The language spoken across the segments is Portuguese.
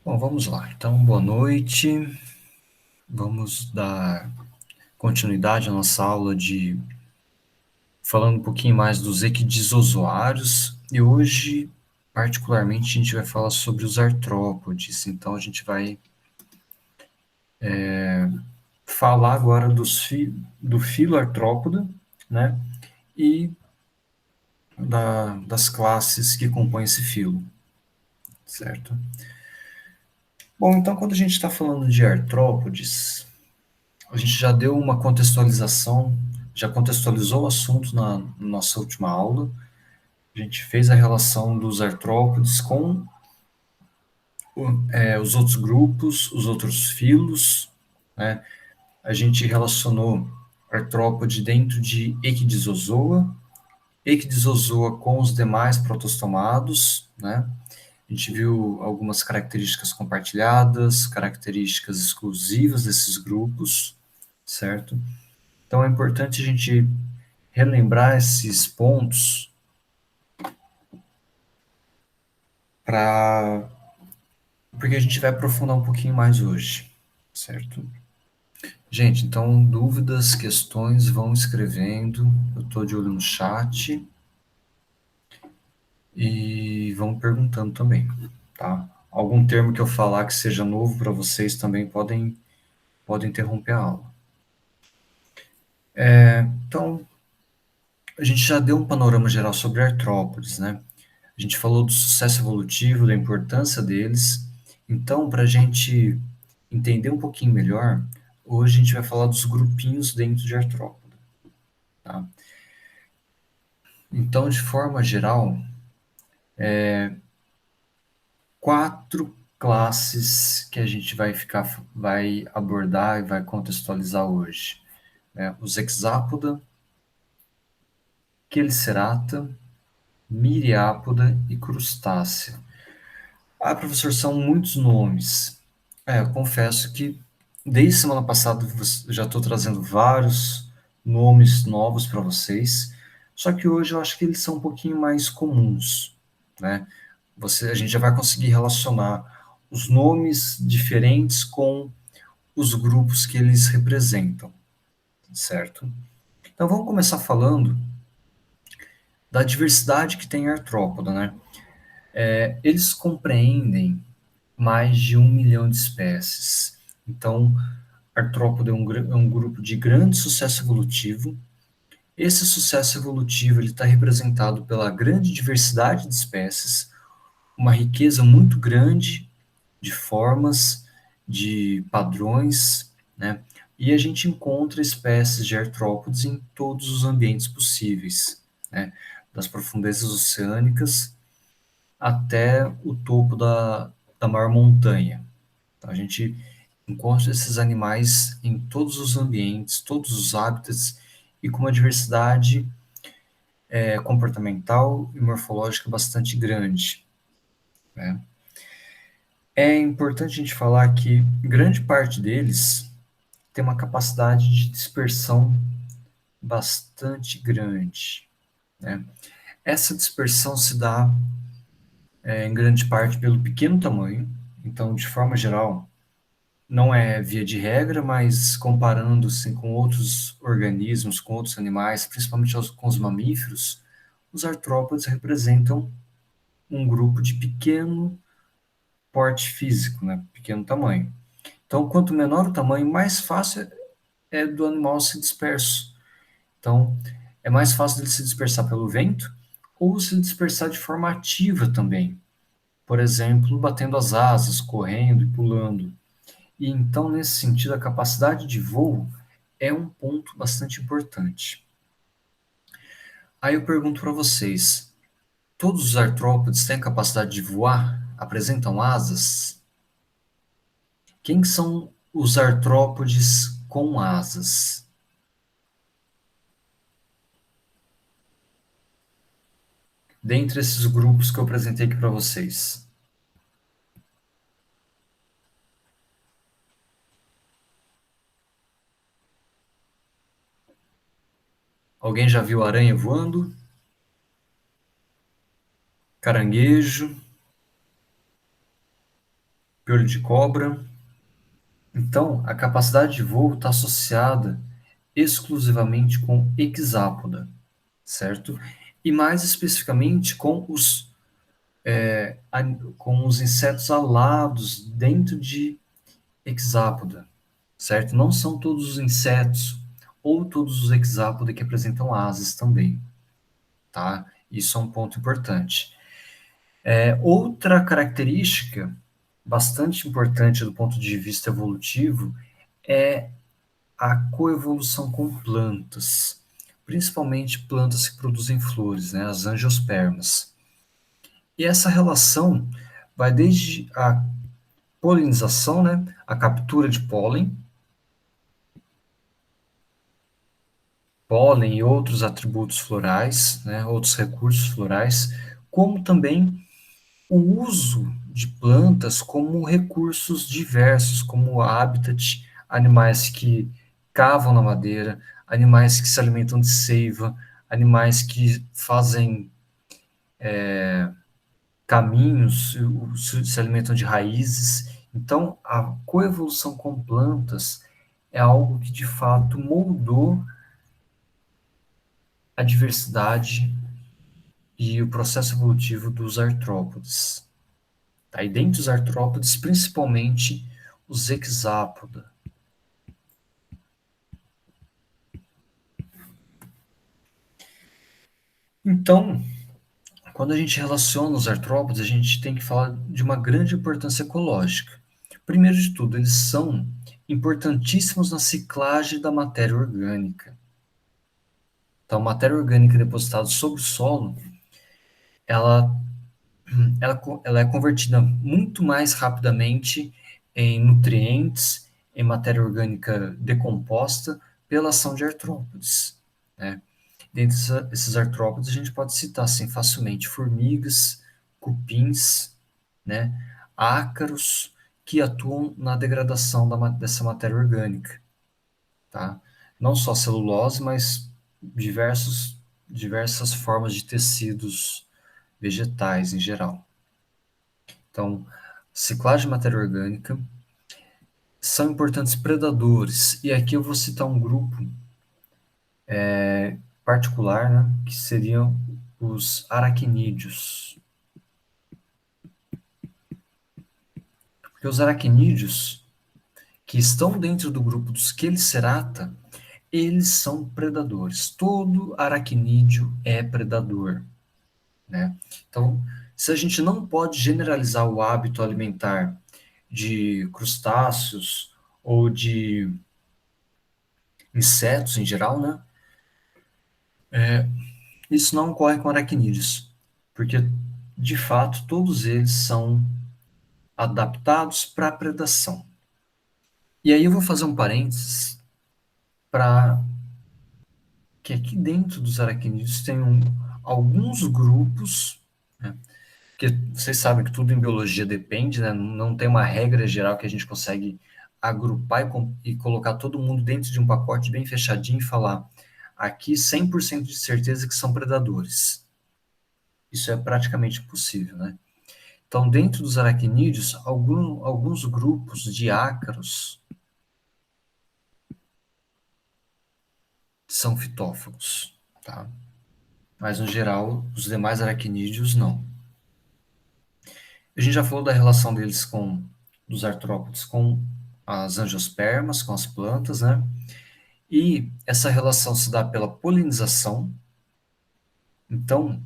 Bom, vamos lá. Então, boa noite. Vamos dar continuidade à nossa aula de falando um pouquinho mais dos equidizozoários. E hoje, particularmente, a gente vai falar sobre os artrópodes. Então, a gente vai falar agora do filo artrópoda, né? E das classes que compõem esse filo, certo? Bom, então, quando a gente está falando de artrópodes, a gente já deu uma contextualização, já contextualizou o assunto na nossa última aula. A gente fez a relação dos artrópodes com os outros grupos, os outros filos, né? A gente relacionou artrópode dentro de Equidizozoa com os demais protostomados, né? A gente viu algumas características compartilhadas, características exclusivas desses grupos, certo? Então é importante a gente relembrar esses pontos para porque a gente vai aprofundar um pouquinho mais hoje, certo? Gente, então dúvidas, questões, vão escrevendo. Eu estou de olho no chat e vão perguntando também, tá? Algum termo que eu falar que seja novo para vocês também podem interromper a aula. Então, a gente já deu um panorama geral sobre artrópodes, né? A gente falou do sucesso evolutivo, da importância deles. Então, para a gente entender um pouquinho melhor, hoje a gente vai falar dos grupinhos dentro de artrópode. Tá? Então, de forma geral, quatro classes que a gente vai abordar e vai contextualizar hoje. Os Hexapoda, Chelicerata, Myriapoda e Crustácea. Ah, professor, são muitos nomes. Eu confesso que desde semana passada já estou trazendo vários nomes novos para vocês, só que hoje eu acho que eles são um pouquinho mais comuns, né? A gente já vai conseguir relacionar os nomes diferentes com os grupos que eles representam, certo? Então vamos começar falando da diversidade que tem a artrópoda, né? Eles compreendem mais de 1 milhão de espécies. Então, artrópode é um grupo de grande sucesso evolutivo. Esse sucesso evolutivo está representado pela grande diversidade de espécies, uma riqueza muito grande de formas, de padrões, né? E a gente encontra espécies de artrópodes em todos os ambientes possíveis, né? Das profundezas oceânicas até o topo da maior montanha. Então, a gente encontra esses animais em todos os ambientes, todos os hábitats e com uma diversidade comportamental e morfológica bastante grande, né? É importante a gente falar que grande parte deles tem uma capacidade de dispersão bastante grande, né? Essa dispersão se dá em grande parte pelo pequeno tamanho. Então, de forma geral, não é via de regra, mas comparando-se com outros organismos, com outros animais, principalmente com os mamíferos, os artrópodes representam um grupo de pequeno porte físico, né? Pequeno tamanho. Então, quanto menor o tamanho, mais fácil é do animal se disperso. Então, é mais fácil dele se dispersar pelo vento ou se dispersar de forma ativa também. Por exemplo, batendo as asas, correndo e pulando. E então, nesse sentido, a capacidade de voo é um ponto bastante importante. Aí eu pergunto para vocês: todos os artrópodes têm a capacidade de voar? Apresentam asas? Quem são os artrópodes com asas? Dentre esses grupos que eu apresentei aqui para vocês. Alguém já viu aranha voando? Caranguejo? piolho de cobra. Então, a capacidade de voo está associada exclusivamente com hexápoda, certo? E mais especificamente com os insetos alados dentro de hexápoda, certo? Não são todos os insetos ou todos os hexápoda que apresentam asas também, tá? Isso é um ponto importante. Outra característica bastante importante do ponto de vista evolutivo é a coevolução com plantas, principalmente plantas que produzem flores, né, as angiospermas. E essa relação vai desde a polinização, né, a captura de pólen e outros atributos florais, né, outros recursos florais, como também o uso de plantas como recursos diversos, como habitat, animais que cavam na madeira, animais que se alimentam de seiva, animais que fazem caminhos, se alimentam de raízes. Então, a coevolução com plantas é algo que de fato moldou a diversidade e o processo evolutivo dos artrópodes. Tá? E dentre os artrópodes, principalmente os hexápoda. Então, quando a gente relaciona os artrópodes, a gente tem que falar de uma grande importância ecológica. Primeiro de tudo, eles são importantíssimos na ciclagem da matéria orgânica. Então, a matéria orgânica depositada sobre o solo, ela, ela é convertida muito mais rapidamente em nutrientes, em matéria orgânica decomposta, pela ação de artrópodes, né? Dentre esses artrópodes, a gente pode citar assim, facilmente formigas, cupins, né, ácaros, que atuam na degradação dessa matéria orgânica. Tá? Não só celulose, mas diversas formas de tecidos vegetais em geral. Então, ciclagem de matéria orgânica são importantes predadores. E aqui eu vou citar um grupo particular, né, que seriam os aracnídeos. Porque os aracnídeos, que estão dentro do grupo dos Chelicerata, eles são predadores. Todo aracnídeo é predador, né? Então, se a gente não pode generalizar o hábito alimentar de crustáceos ou de insetos em geral, né? Isso não ocorre com aracnídeos, porque de fato todos eles são adaptados para a predação. E aí eu vou fazer um parênteses para que aqui dentro dos aracnídeos tem alguns grupos, né? Porque vocês sabem que tudo em biologia depende, né? Não tem uma regra geral que a gente consegue agrupar e colocar todo mundo dentro de um pacote bem fechadinho e falar aqui 100% de certeza que são predadores. Isso é praticamente impossível, né? Então, dentro dos aracnídeos, alguns grupos de ácaros são fitófagos, tá? Mas, no geral, os demais aracnídeos não. A gente já falou da relação deles dos artrópodes com as angiospermas, com as plantas, né? E essa relação se dá pela polinização. Então,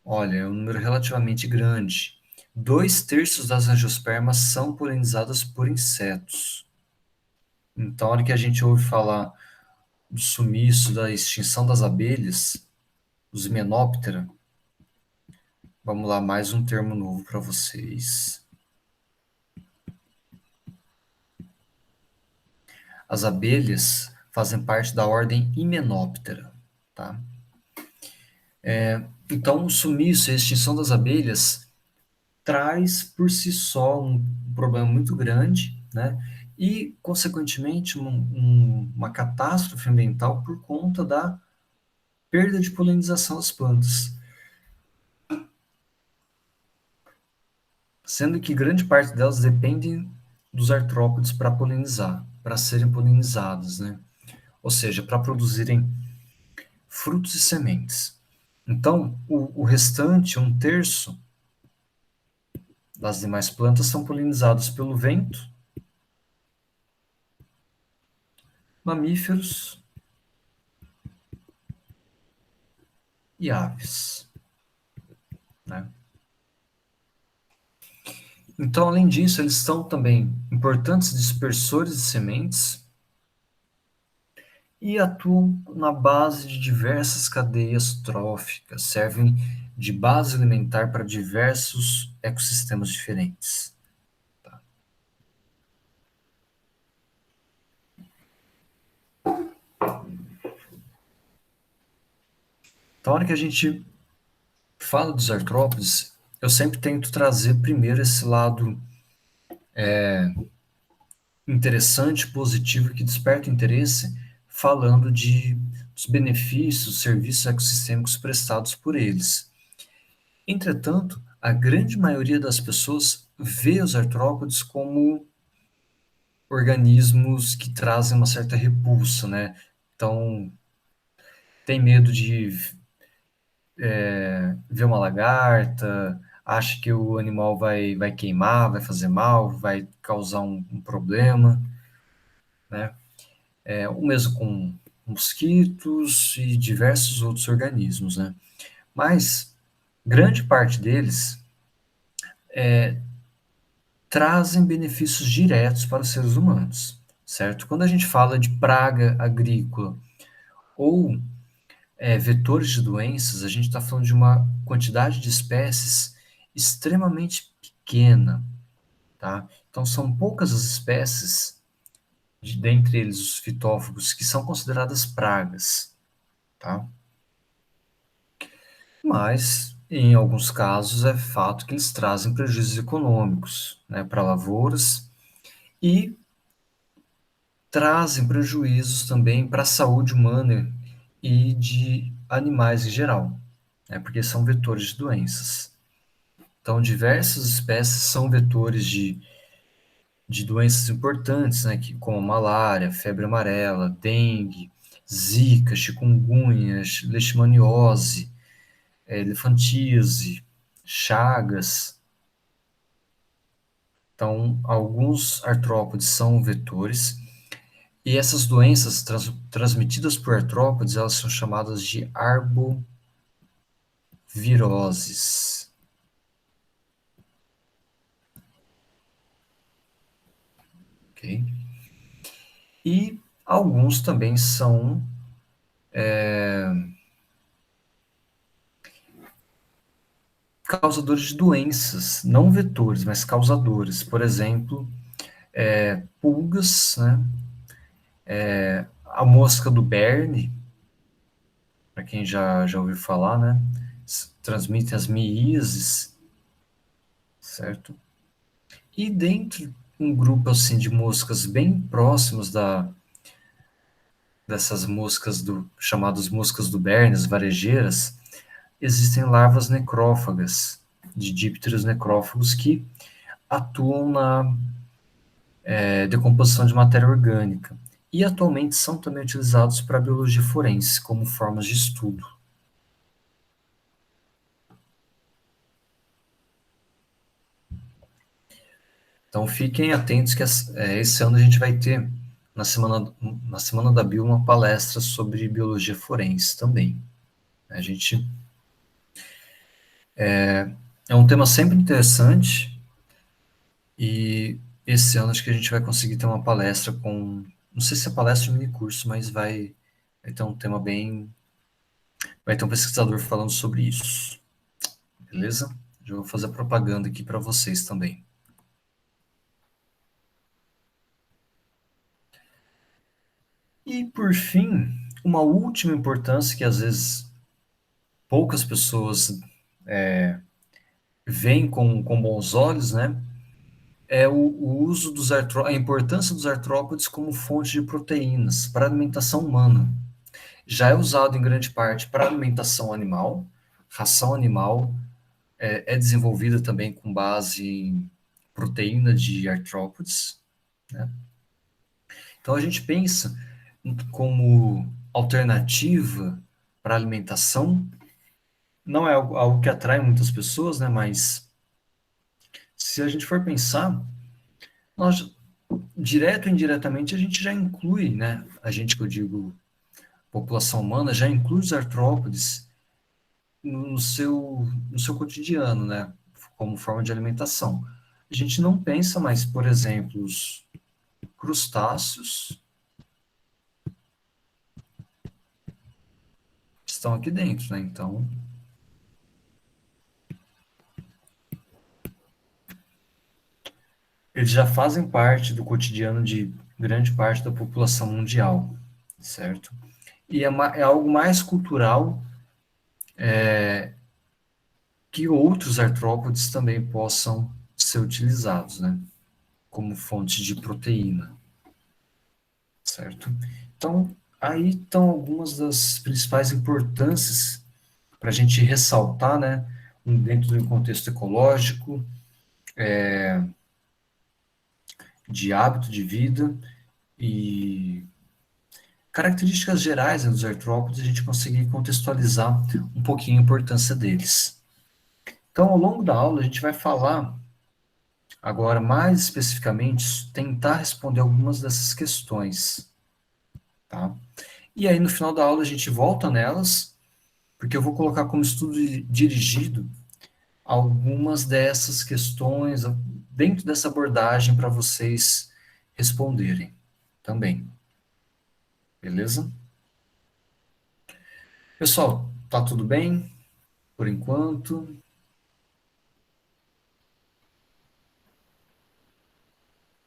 olha, é um número relativamente grande. 2/3 das angiospermas são polinizadas por insetos. Então, a hora que a gente ouve falar do sumiço, da extinção das abelhas, os Hymenoptera, vamos lá, mais um termo novo para vocês. As abelhas fazem parte da ordem Hymenoptera, tá? Então, o sumiço e a extinção das abelhas traz por si só um problema muito grande, né? E, consequentemente, uma catástrofe ambiental por conta da perda de polinização das plantas. sendo que grande parte delas dependem dos artrópodes para polinizar, para serem polinizadas, né? Ou seja, para produzirem frutos e sementes. Então, o restante, um terço das demais plantas, são polinizadas pelo vento, mamíferos e aves, né? Então, além disso, eles são também importantes dispersores de sementes e atuam na base de diversas cadeias tróficas, servem de base alimentar para diversos ecossistemas diferentes. Então, a hora que a gente fala dos artrópodes, eu sempre tento trazer primeiro esse lado interessante, positivo, que desperta interesse, falando dos benefícios, serviços ecossistêmicos prestados por eles. Entretanto, a grande maioria das pessoas vê os artrópodes como organismos que trazem uma certa repulsa, né? Então, tem medo de ver uma lagarta, acha que o animal vai queimar, vai fazer mal, vai causar um problema, né? O mesmo com mosquitos e diversos outros organismos, né? Mas grande parte deles trazem benefícios diretos para os seres humanos, certo? Quando a gente fala de praga agrícola ou vetores de doenças, a gente está falando de uma quantidade de espécies extremamente pequena, tá? Então são poucas as espécies, dentre eles os fitófagos, que são consideradas pragas, tá? Mas, em alguns casos, é fato que eles trazem prejuízos econômicos, né, para lavouras e trazem prejuízos também para a saúde humana e de animais em geral, né, porque são vetores de doenças. Então, diversas espécies são vetores de doenças importantes, né, como malária, febre amarela, dengue, zika, chikungunya, leishmaniose, elefantíase, chagas. Então, alguns artrópodes são vetores, e essas doenças transmitidas por artrópodes, elas são chamadas de arboviroses. Ok? E alguns também são causadores de doenças, não vetores, mas causadores. Por exemplo, pulgas, né? A mosca do Berne, para quem já ouviu falar, né? Transmite as miíases, certo? E dentro um grupo assim de moscas bem próximos dessas moscas chamadas moscas do Berne, as varejeiras, existem larvas necrófagas, de dípteros necrófagos que atuam na decomposição de matéria orgânica e atualmente são também utilizados para a biologia forense como formas de estudo. Então fiquem atentos que esse ano a gente vai ter, na semana da Bio, uma palestra sobre biologia forense também. A gente é um tema sempre interessante e esse ano acho que a gente vai conseguir ter uma palestra não sei se é palestra ou mini curso, mas vai ter um tema vai ter um pesquisador falando sobre isso, beleza? Já vou fazer propaganda aqui para vocês também. E por fim, uma última importância que às vezes poucas pessoas veem com bons olhos, né? É o uso a importância dos artrópodes como fonte de proteínas para a alimentação humana. Já é usado em grande parte para alimentação animal, ração animal, é desenvolvida também com base em proteína de artrópodes, né? Então a gente pensa como alternativa para alimentação, não é algo que atrai muitas pessoas, né? Mas se a gente for pensar, nós direto ou indiretamente a gente já inclui, né? A gente que eu digo população humana já inclui os artrópodes no seu cotidiano, né? Como forma de alimentação. A gente não pensa mais, por exemplo, os crustáceos estão aqui dentro, né? Então, eles já fazem parte do cotidiano de grande parte da população mundial, certo? E é algo mais cultural que outros artrópodes também possam ser utilizados, né? Como fonte de proteína, certo? Então, aí estão algumas das principais importâncias para a gente ressaltar, né? Dentro de um contexto ecológico, de hábito de vida e características gerais, né, dos artrópodes, a gente conseguir contextualizar um pouquinho a importância deles. Então, ao longo da aula, a gente vai falar agora mais especificamente, tentar responder algumas dessas questões, tá? E aí, no final da aula, a gente volta nelas, porque eu vou colocar como estudo dirigido algumas dessas questões dentro dessa abordagem para vocês responderem também, beleza? Pessoal, tá tudo bem por enquanto?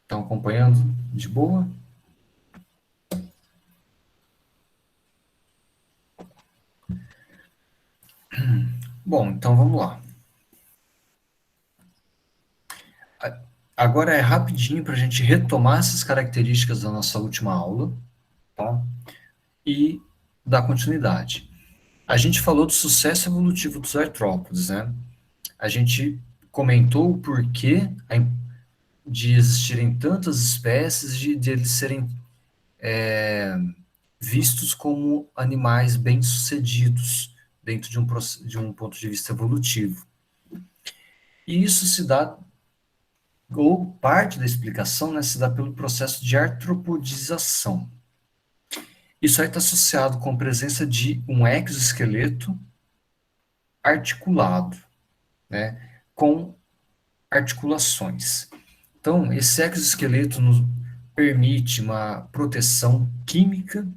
Estão acompanhando de boa? Bom, então vamos lá. Agora é rapidinho para a gente retomar essas características da nossa última aula, tá? E dar continuidade. A gente falou do sucesso evolutivo dos artrópodes, né? A gente comentou o porquê de existirem tantas espécies, de eles serem vistos como animais bem-sucedidos dentro de um ponto de vista evolutivo. E isso se dá, ou parte da explicação, né, se dá pelo processo de artropodização. Isso aí está associado com a presença de um exoesqueleto articulado, né, com articulações. Então, esse exoesqueleto nos permite uma proteção química,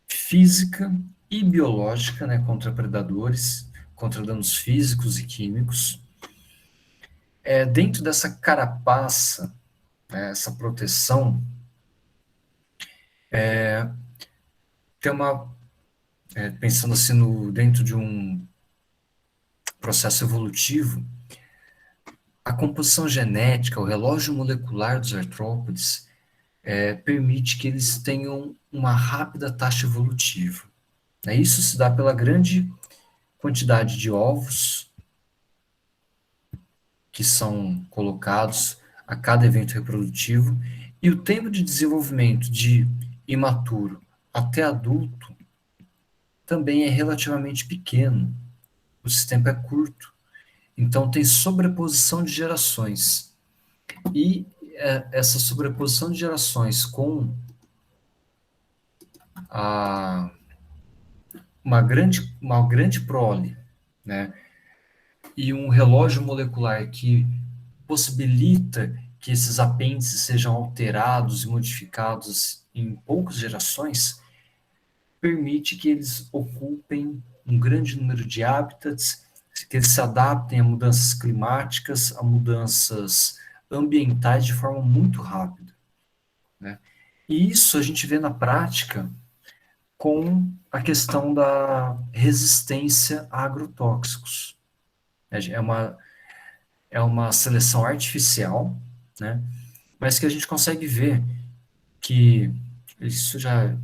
física e biológica, né, contra predadores, contra danos físicos e químicos. Dentro dessa carapaça, né, essa proteção, tem uma, pensando assim dentro de um processo evolutivo, a composição genética, o relógio molecular dos artrópodes, permite que eles tenham uma rápida taxa evolutiva. Isso se dá pela grande quantidade de ovos que são colocados a cada evento reprodutivo e o tempo de desenvolvimento de imaturo até adulto também é relativamente pequeno. Esse tempo é curto. Então tem sobreposição de gerações. E essa sobreposição de gerações com a, uma grande prole, né, e um relógio molecular que possibilita que esses apêndices sejam alterados e modificados em poucas gerações, permite que eles ocupem um grande número de hábitats, que eles se adaptem a mudanças climáticas, a mudanças ambientais de forma muito rápida, né? E isso a gente vê na prática com a questão da resistência a agrotóxicos. É uma seleção artificial, né? Mas que a gente consegue ver que isso já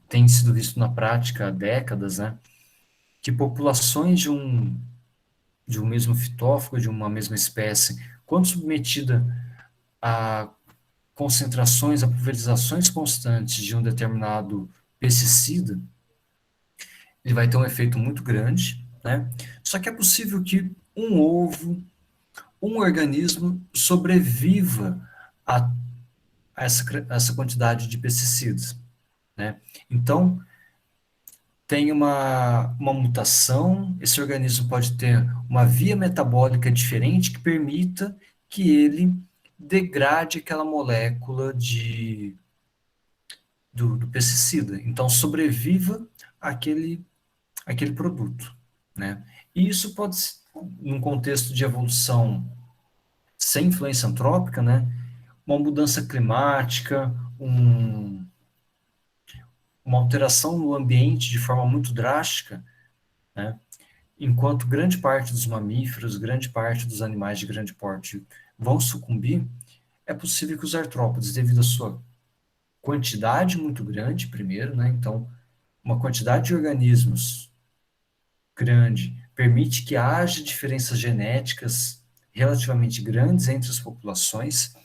tem sido visto na prática há décadas, né? Que populações de um mesmo fitófago, de uma mesma espécie, quando submetida a concentrações, a pulverizações constantes de um determinado pesticida, ele vai ter um efeito muito grande, né? Só que é possível que um ovo, um organismo sobreviva a essa quantidade de pesticidas, né? Então, tem uma mutação, esse organismo pode ter uma via metabólica diferente que permita que ele degrade aquela molécula do pesticida. Então, sobreviva aquele produto, né? E isso pode, num contexto de evolução sem influência antrópica, né? Uma mudança climática, uma alteração no ambiente de forma muito drástica, né? Enquanto grande parte dos mamíferos, grande parte dos animais de grande porte vão sucumbir, é possível que os artrópodes, devido à sua quantidade muito grande, primeiro, né? Então, uma quantidade de organismos grande permite que haja diferenças genéticas relativamente grandes entre as populações,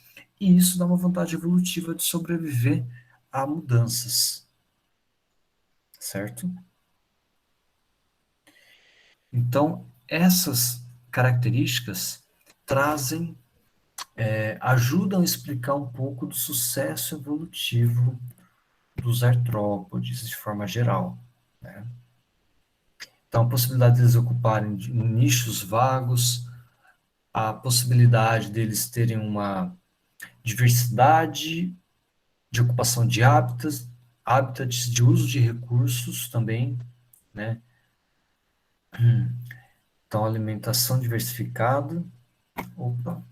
e isso dá uma vantagem evolutiva de sobreviver a mudanças, certo? Então, essas características trazem, ajudam a explicar um pouco do sucesso evolutivo dos artrópodes de forma geral, né? Então, a possibilidade deles ocuparem nichos vagos, a possibilidade deles terem uma diversidade de ocupação de hábitats de uso de recursos também, né? Então, alimentação diversificada, opa,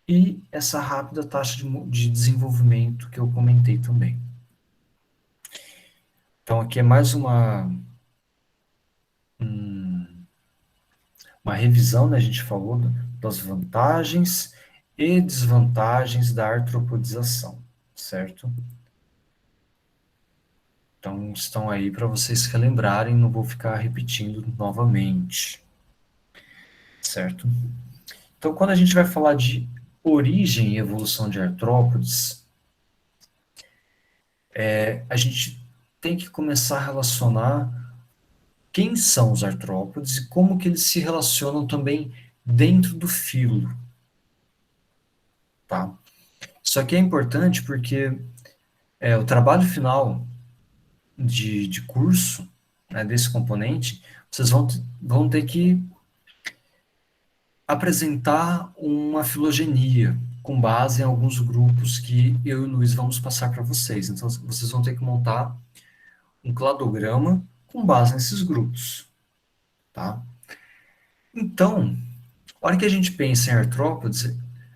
e essa rápida taxa de desenvolvimento que eu comentei também. Então, aqui é mais uma revisão, né? A gente falou das vantagens e desvantagens da artropodização, certo? Então, estão aí para vocês relembrarem, não vou ficar repetindo novamente, certo? Então, quando a gente vai falar de origem e evolução de artrópodes, a gente tem que começar a relacionar quem são os artrópodes e como que eles se relacionam também dentro do filo, tá? Isso aqui é importante porque o trabalho final de curso, né, desse componente, vocês vão ter que apresentar uma filogenia com base em alguns grupos que eu e o Luiz vamos passar para vocês. Então, vocês vão ter que montar um cladograma com base nesses grupos, tá? Então, a hora que a gente pensa em artrópodes,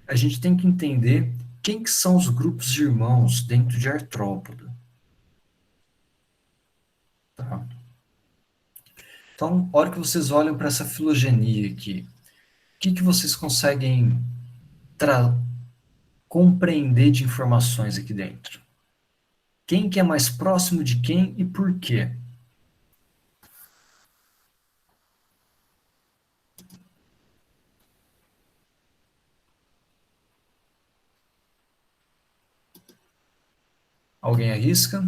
a gente tem que entender quem que são os grupos de irmãos dentro de artrópoda, tá? Então, a hora que vocês olham para essa filogenia aqui, o que que vocês conseguem compreender de informações aqui dentro? Quem que é mais próximo de quem e por quê? Alguém arrisca?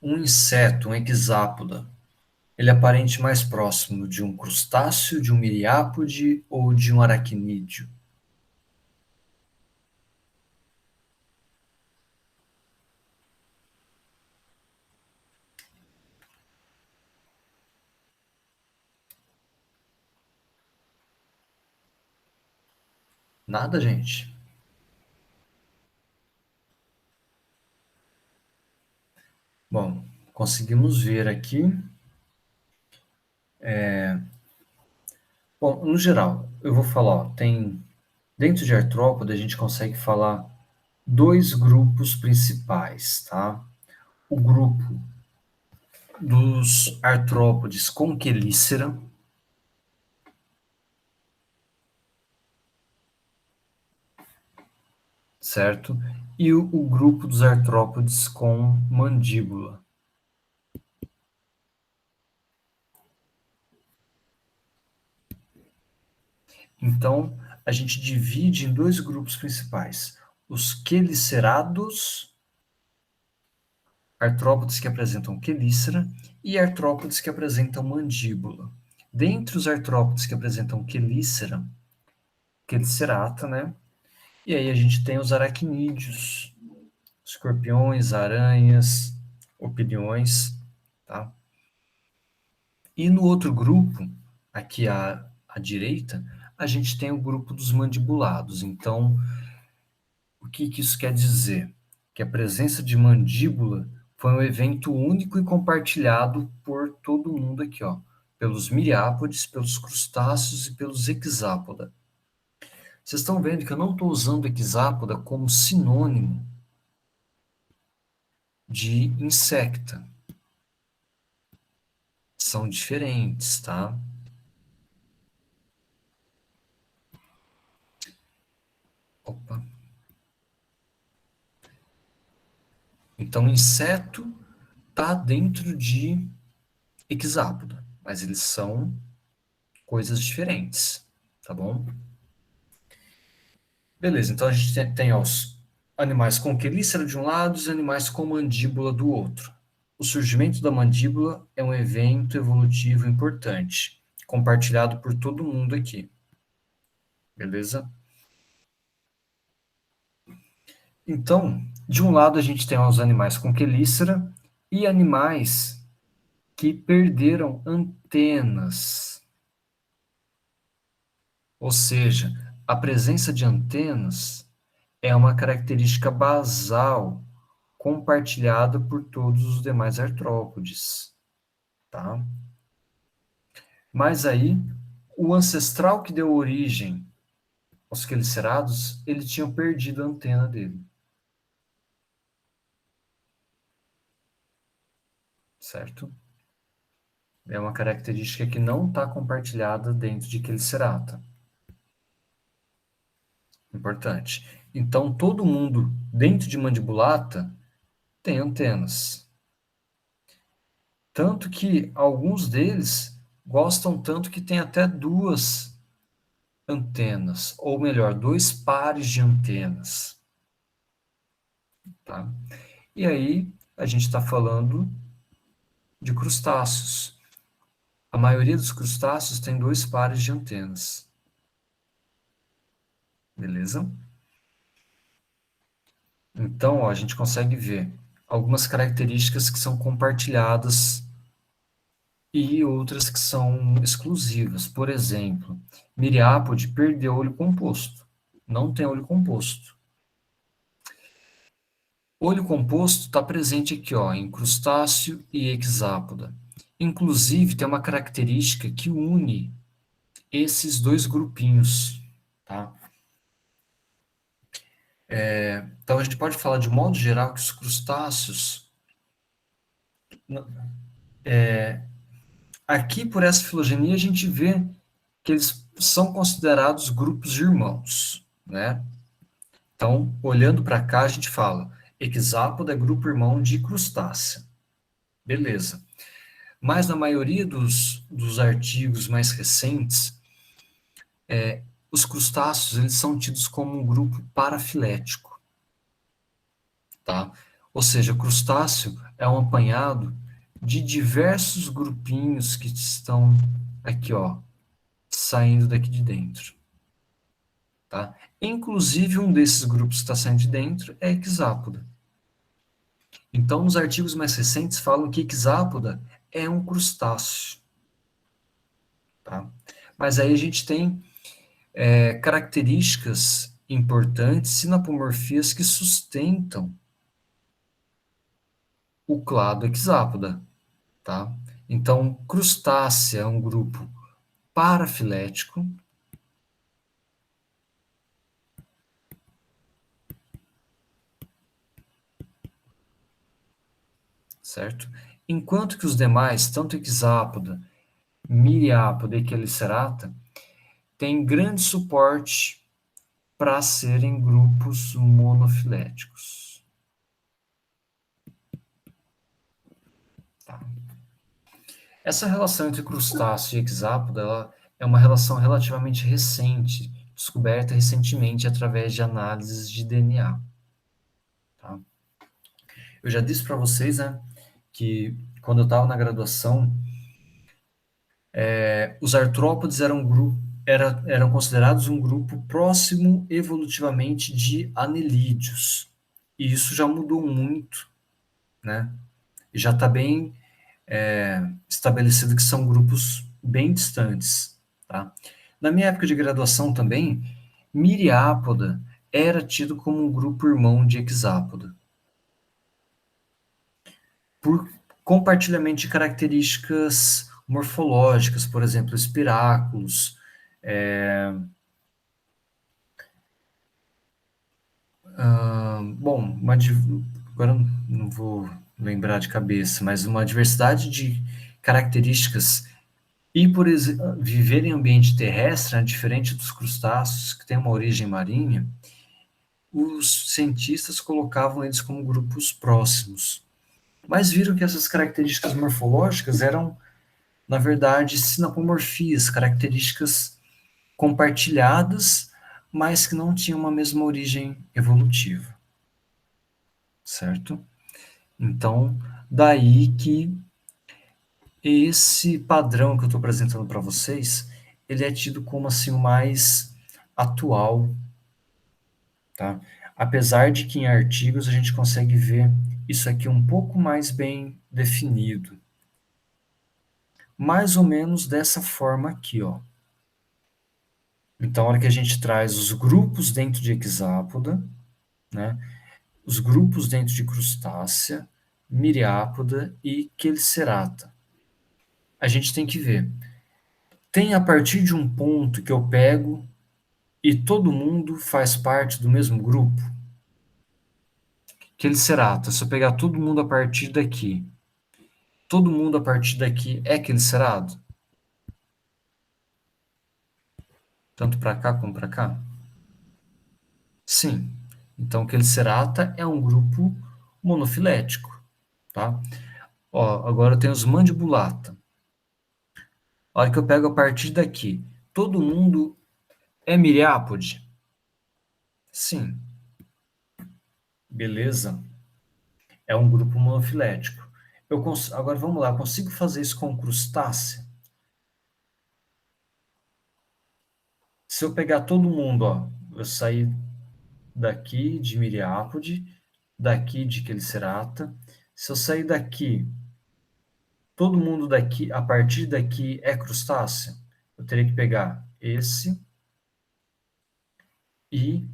Um inseto, um hexápoda, ele é parente mais próximo de um crustáceo, de um miriápode ou de um aracnídeo? Nada, gente. Bom, conseguimos ver aqui. Bom, no geral, eu vou falar, ó, tem dentro de artrópode a gente consegue falar dois grupos principais, tá? O grupo dos artrópodes com quelícera, certo? e o grupo dos artrópodes com mandíbula. Então, a gente divide em dois grupos principais: os quelicerados, artrópodes que apresentam quelícera, e artrópodes que apresentam mandíbula. Dentre os artrópodes que apresentam quelícera, quelicerata, né? E aí a gente tem os aracnídeos, escorpiões, aranhas, opiniões, tá? E no outro grupo, aqui à direita, a gente tem o grupo dos mandibulados. Então, o que isso quer dizer? Que a presença de mandíbula foi um evento único e compartilhado por todo mundo aqui, ó, pelos miriápodes, pelos crustáceos e pelos hexápoda. Vocês estão vendo que eu não estou usando hexápoda como sinônimo de insecta. São diferentes, tá? Opa. Então, inseto está dentro de hexápoda, mas eles são coisas diferentes, tá bom? Beleza, então a gente tem os animais com quelícera de um lado e os animais com mandíbula do outro. O surgimento da mandíbula é um evento evolutivo importante, compartilhado por todo mundo aqui. Beleza? Então, de um lado a gente tem os animais com quelícera e animais que perderam antenas. Ou seja, a presença de antenas é uma característica basal compartilhada por todos os demais artrópodes, tá? Mas aí, o ancestral que deu origem aos quelicerados, ele tinha perdido a antena dele, certo? É uma característica que não está compartilhada dentro de quelicerata. Importante. Então, todo mundo dentro de mandibulata tem antenas. Tanto que alguns deles gostam tanto que tem até duas antenas, ou melhor, dois pares de antenas. Tá? E aí, a gente está falando de crustáceos. A maioria dos crustáceos tem dois pares de antenas. Beleza? Então, ó, a gente consegue ver algumas características que são compartilhadas e outras que são exclusivas. Por exemplo, miriápode perdeu olho composto. Não tem olho composto. Olho composto está presente aqui, ó, em crustáceo e hexápoda. Inclusive, tem uma característica que une esses dois grupinhos, tá? Então, a gente pode falar de modo geral que os crustáceos, aqui por essa filogenia, a gente vê que eles são considerados grupos de irmãos, né? Então, olhando para cá, a gente fala, hexápoda é grupo irmão de crustácea. Beleza. Mas na maioria dos artigos mais recentes, os crustáceos eles são tidos como um grupo parafilético, tá? Ou seja, crustáceo é um apanhado de diversos grupinhos que estão aqui, ó, saindo daqui de dentro, tá? Inclusive um desses grupos que está saindo de dentro é a hexápoda. Então, nos artigos mais recentes falam que hexápoda é um crustáceo, tá? Mas aí a gente tem características importantes, sinapomorfias que sustentam o clado hexápoda, tá? Então, crustácea é um grupo parafilético, certo? Enquanto que os demais, tanto hexápoda, miriápoda e quelicerata, têm grande suporte para serem grupos monofiléticos. Tá? Essa relação entre crustáceo e hexápodo ela é uma relação relativamente recente, descoberta recentemente através de análises de DNA. Tá? Eu já disse para vocês, né, que quando eu estava na graduação, os artrópodes eram considerados um grupo próximo evolutivamente de anelídeos. E isso já mudou muito, né? E já está bem estabelecido que são grupos bem distantes. Tá? Na minha época de graduação também, Miriápoda era tido como um grupo irmão de Hexápoda, por compartilhamento de características morfológicas, por exemplo, espiráculos. Bom, agora não vou lembrar de cabeça, mas uma diversidade de características e por viver em ambiente terrestre, né, diferente dos crustáceos que têm uma origem marinha, os cientistas colocavam eles como grupos próximos. Mas viram que essas características morfológicas eram, na verdade, sinapomorfias, características compartilhadas, mas que não tinham uma mesma origem evolutiva, certo? Então, daí que esse padrão que eu estou apresentando para vocês, ele é tido como assim o mais atual, tá? Apesar de que em artigos a gente consegue ver isso aqui um pouco mais bem definido, mais ou menos dessa forma aqui, ó. Então, a hora que a gente traz os grupos dentro de hexápoda, né? Os grupos dentro de crustácea, miriápoda e quelicerata. A gente tem que ver. Tem a partir de um ponto que eu pego e todo mundo faz parte do mesmo grupo? Quelicerata, se eu pegar todo mundo a partir daqui, todo mundo a partir daqui é quelicerado? Tanto para cá como para cá? Sim. Então, quelicerata é um grupo monofilético, tá? Ó, agora eu tenho os mandibulata. A hora que eu pego a partir daqui, todo mundo é miriápode? Sim. Beleza. É um grupo monofilético. Agora vamos lá, eu consigo fazer isso com crustácea? Se eu pegar todo mundo, ó, eu sair daqui de miriápode, daqui de quelicerata. Se eu sair daqui, todo mundo daqui, a partir daqui é crustáceo? Eu teria que pegar esse e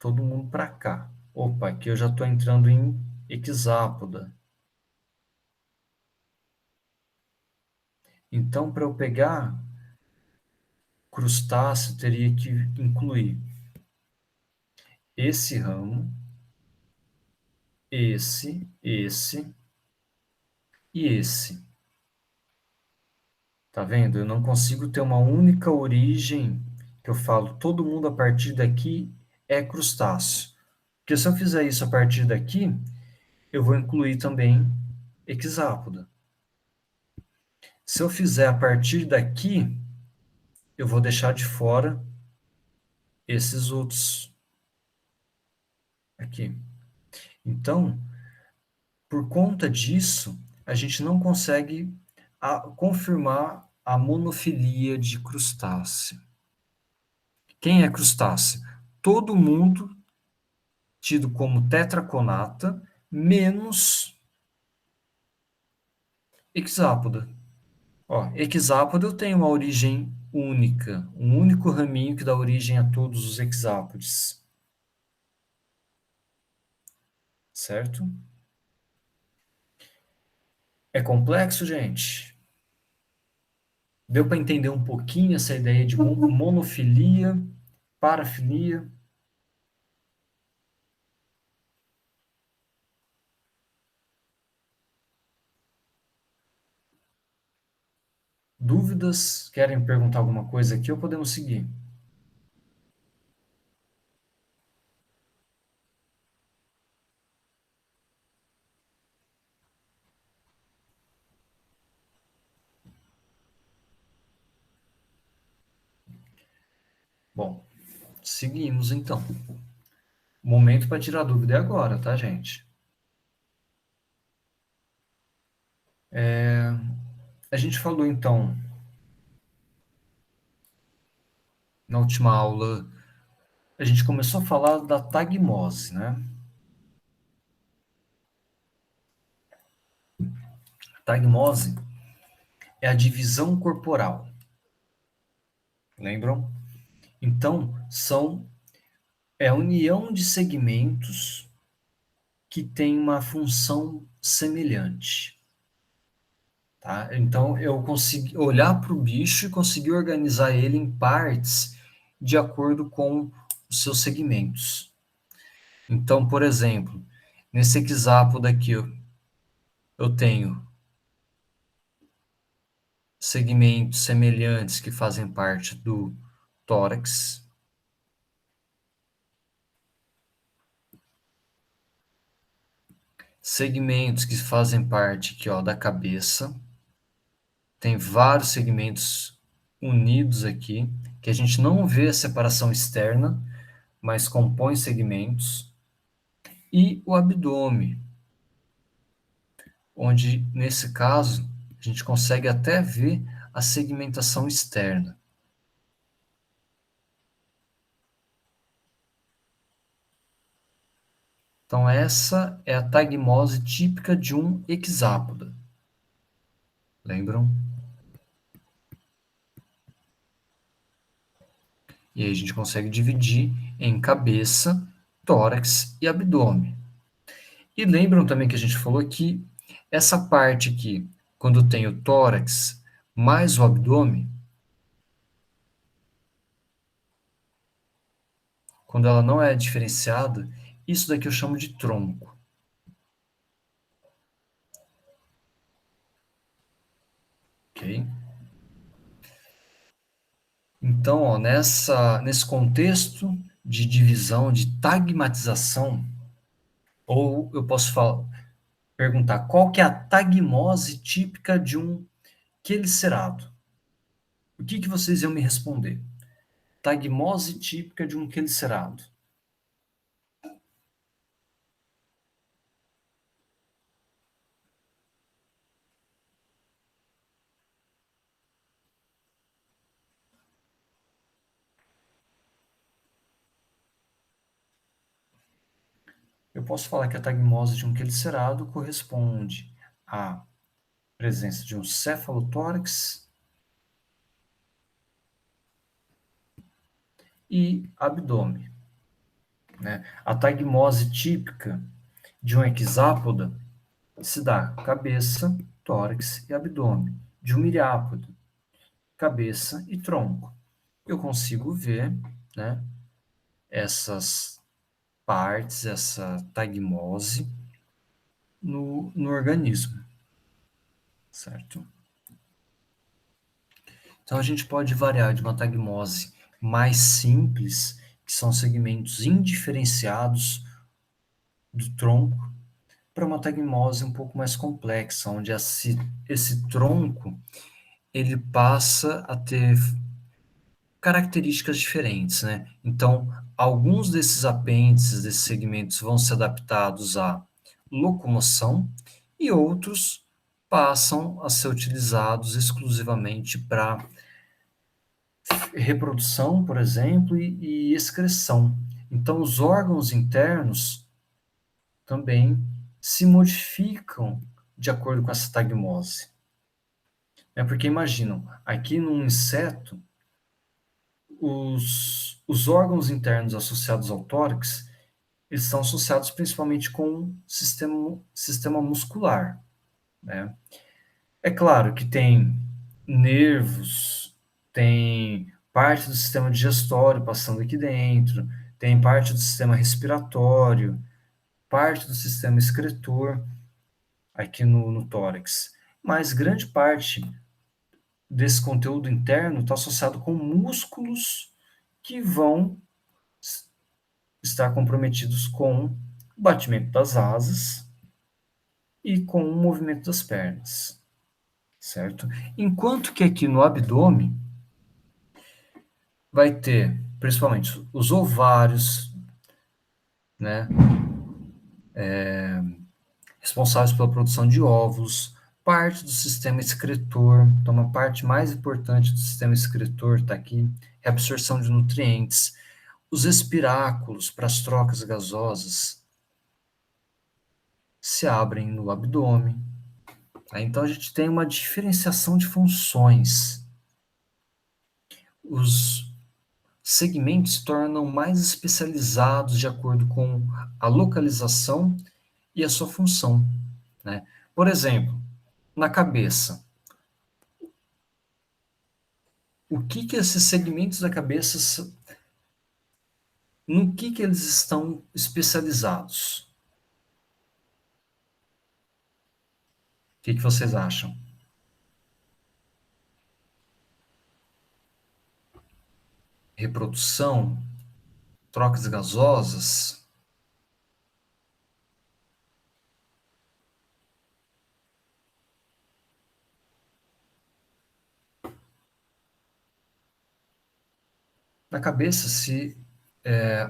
todo mundo para cá. Opa, aqui eu já estou entrando em hexápoda. Então, para eu pegar crustáceo, teria que incluir esse ramo, esse e esse. Tá vendo? Eu não consigo ter uma única origem que eu falo, todo mundo a partir daqui é crustáceo. Porque se eu fizer isso a partir daqui, eu vou incluir também hexápoda. Se eu fizer a partir daqui, eu vou deixar de fora esses outros aqui. Então, por conta disso, a gente não consegue confirmar a monofilia de crustáceo. Quem é crustáceo? Todo mundo tido como tetraconata, menos hexápoda. Ó, hexápoda eu tenho uma origem única, um único raminho que dá origem a todos os hexápodes. Certo? É complexo, gente? Deu para entender um pouquinho essa ideia de monofilia, parafilia? Dúvidas? Querem perguntar alguma coisa aqui ou podemos seguir? Bom, seguimos então. O momento para tirar dúvida é agora, tá, gente? A gente falou então, na última aula, a gente começou a falar da tagmose, né? Tagmose é a divisão corporal, lembram? Então, é a união de segmentos que tem uma função semelhante, tá? Então, eu consegui olhar para o bicho e conseguir organizar ele em partes de acordo com os seus segmentos. Então, por exemplo, nesse hexápodo aqui, eu tenho segmentos semelhantes que fazem parte do tórax, segmentos que fazem parte aqui, ó, da cabeça. Tem vários segmentos unidos aqui, que a gente não vê a separação externa, mas compõe segmentos. E o abdômen, onde, nesse caso, a gente consegue até ver a segmentação externa. Então, essa é a tagmose típica de um hexápoda. Lembram? E aí a gente consegue dividir em cabeça, tórax e abdômen. E lembram também que a gente falou que essa parte aqui, quando tem o tórax mais o abdômen, quando ela não é diferenciada, isso daqui eu chamo de tronco. Ok? Então, ó, nesse contexto de divisão, de tagmatização, ou eu posso perguntar qual que é a tagmose típica de um quelicerado? O que que vocês iam me responder? Tagmose típica de um quelicerado. Eu posso falar que a tagmose de um quelicerado corresponde à presença de um cefalotórax e abdômen, né? A tagmose típica de um hexápoda se dá cabeça, tórax e abdômen. De um miriápodo, cabeça e tronco. Eu consigo ver, né, essas partes, essa tagmose no organismo, certo? Então a gente pode variar de uma tagmose mais simples, que são segmentos indiferenciados do tronco, para uma tagmose um pouco mais complexa, onde esse tronco ele passa a ter características diferentes, né? Então, alguns desses apêndices, desses segmentos vão ser adaptados à locomoção e outros passam a ser utilizados exclusivamente para reprodução, por exemplo, e excreção. Então, os órgãos internos também se modificam de acordo com essa tagmose. É porque imaginam, aqui num inseto, os órgãos internos associados ao tórax, eles estão associados principalmente com o sistema muscular, né? É claro que tem nervos, tem parte do sistema digestório passando aqui dentro, tem parte do sistema respiratório, parte do sistema excretor aqui no tórax. Mas grande parte desse conteúdo interno está associado com músculos que vão estar comprometidos com o batimento das asas e com o movimento das pernas, certo? Enquanto que aqui no abdômen vai ter principalmente os ovários, né, responsáveis pela produção de óvulos, parte do sistema excretor, então uma parte mais importante do sistema excretor está aqui, é a absorção de nutrientes, os espiráculos para as trocas gasosas se abrem no abdômen. Tá? Então a gente tem uma diferenciação de funções. Os segmentos se tornam mais especializados de acordo com a localização e a sua função, né? Por exemplo, na cabeça, o que que esses segmentos da cabeça, no que eles estão especializados? O que que vocês acham? Reprodução, trocas gasosas? Na cabeça se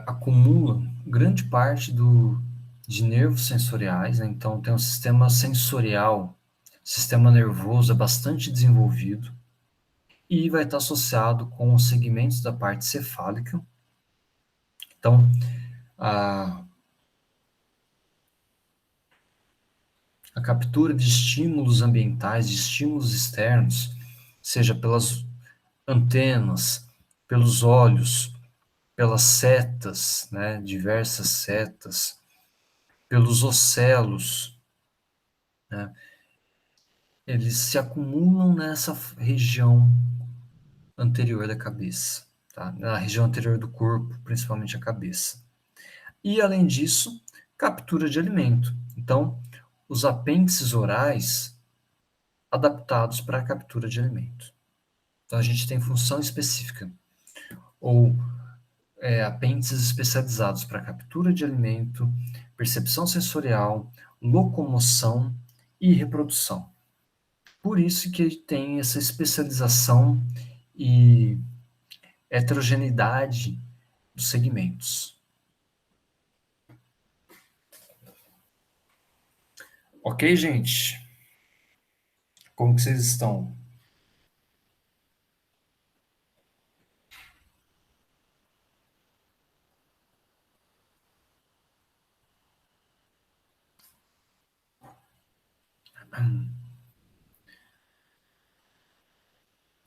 acumula grande parte de nervos sensoriais, né? Então tem um sistema sensorial, sistema nervoso é bastante desenvolvido e vai estar associado com os segmentos da parte cefálica. Então, a, a captura de estímulos ambientais, de estímulos externos, seja pelas antenas, pelos olhos, pelas setas, né, diversas setas, pelos ocelos, né, eles se acumulam nessa região anterior da cabeça, tá? Na região anterior do corpo, principalmente a cabeça. E, além disso, captura de alimento. Então, os apêndices orais adaptados para a captura de alimento. Então, a gente tem função específica, ou apêndices especializados para captura de alimento, percepção sensorial, locomoção e reprodução. Por isso que ele tem essa especialização e heterogeneidade dos segmentos. Ok, gente? Como que vocês estão?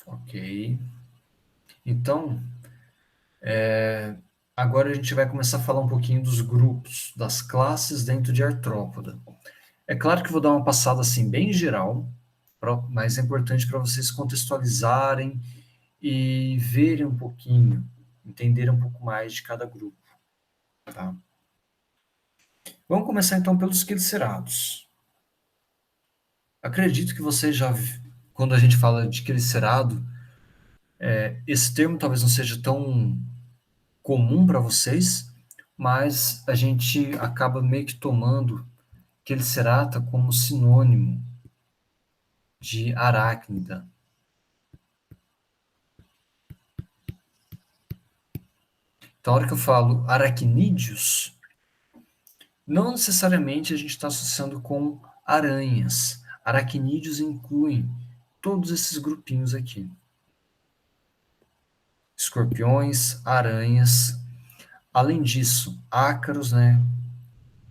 Ok. Então, agora a gente vai começar a falar um pouquinho dos grupos, das classes dentro de artrópoda. É claro que eu vou dar uma passada assim bem geral, mas é importante para vocês contextualizarem e verem um pouquinho, entenderem um pouco mais de cada grupo, tá? Vamos começar então pelos quelicerados. Acredito que você já, quando a gente fala de quelicerado, esse termo talvez não seja tão comum para vocês, mas a gente acaba meio que tomando quelicerata como sinônimo de aracnida. Então, a hora que eu falo aracnídeos, não necessariamente a gente está associando com aranhas. Aracnídeos incluem todos esses grupinhos aqui. Escorpiões, aranhas. Além disso, ácaros, né,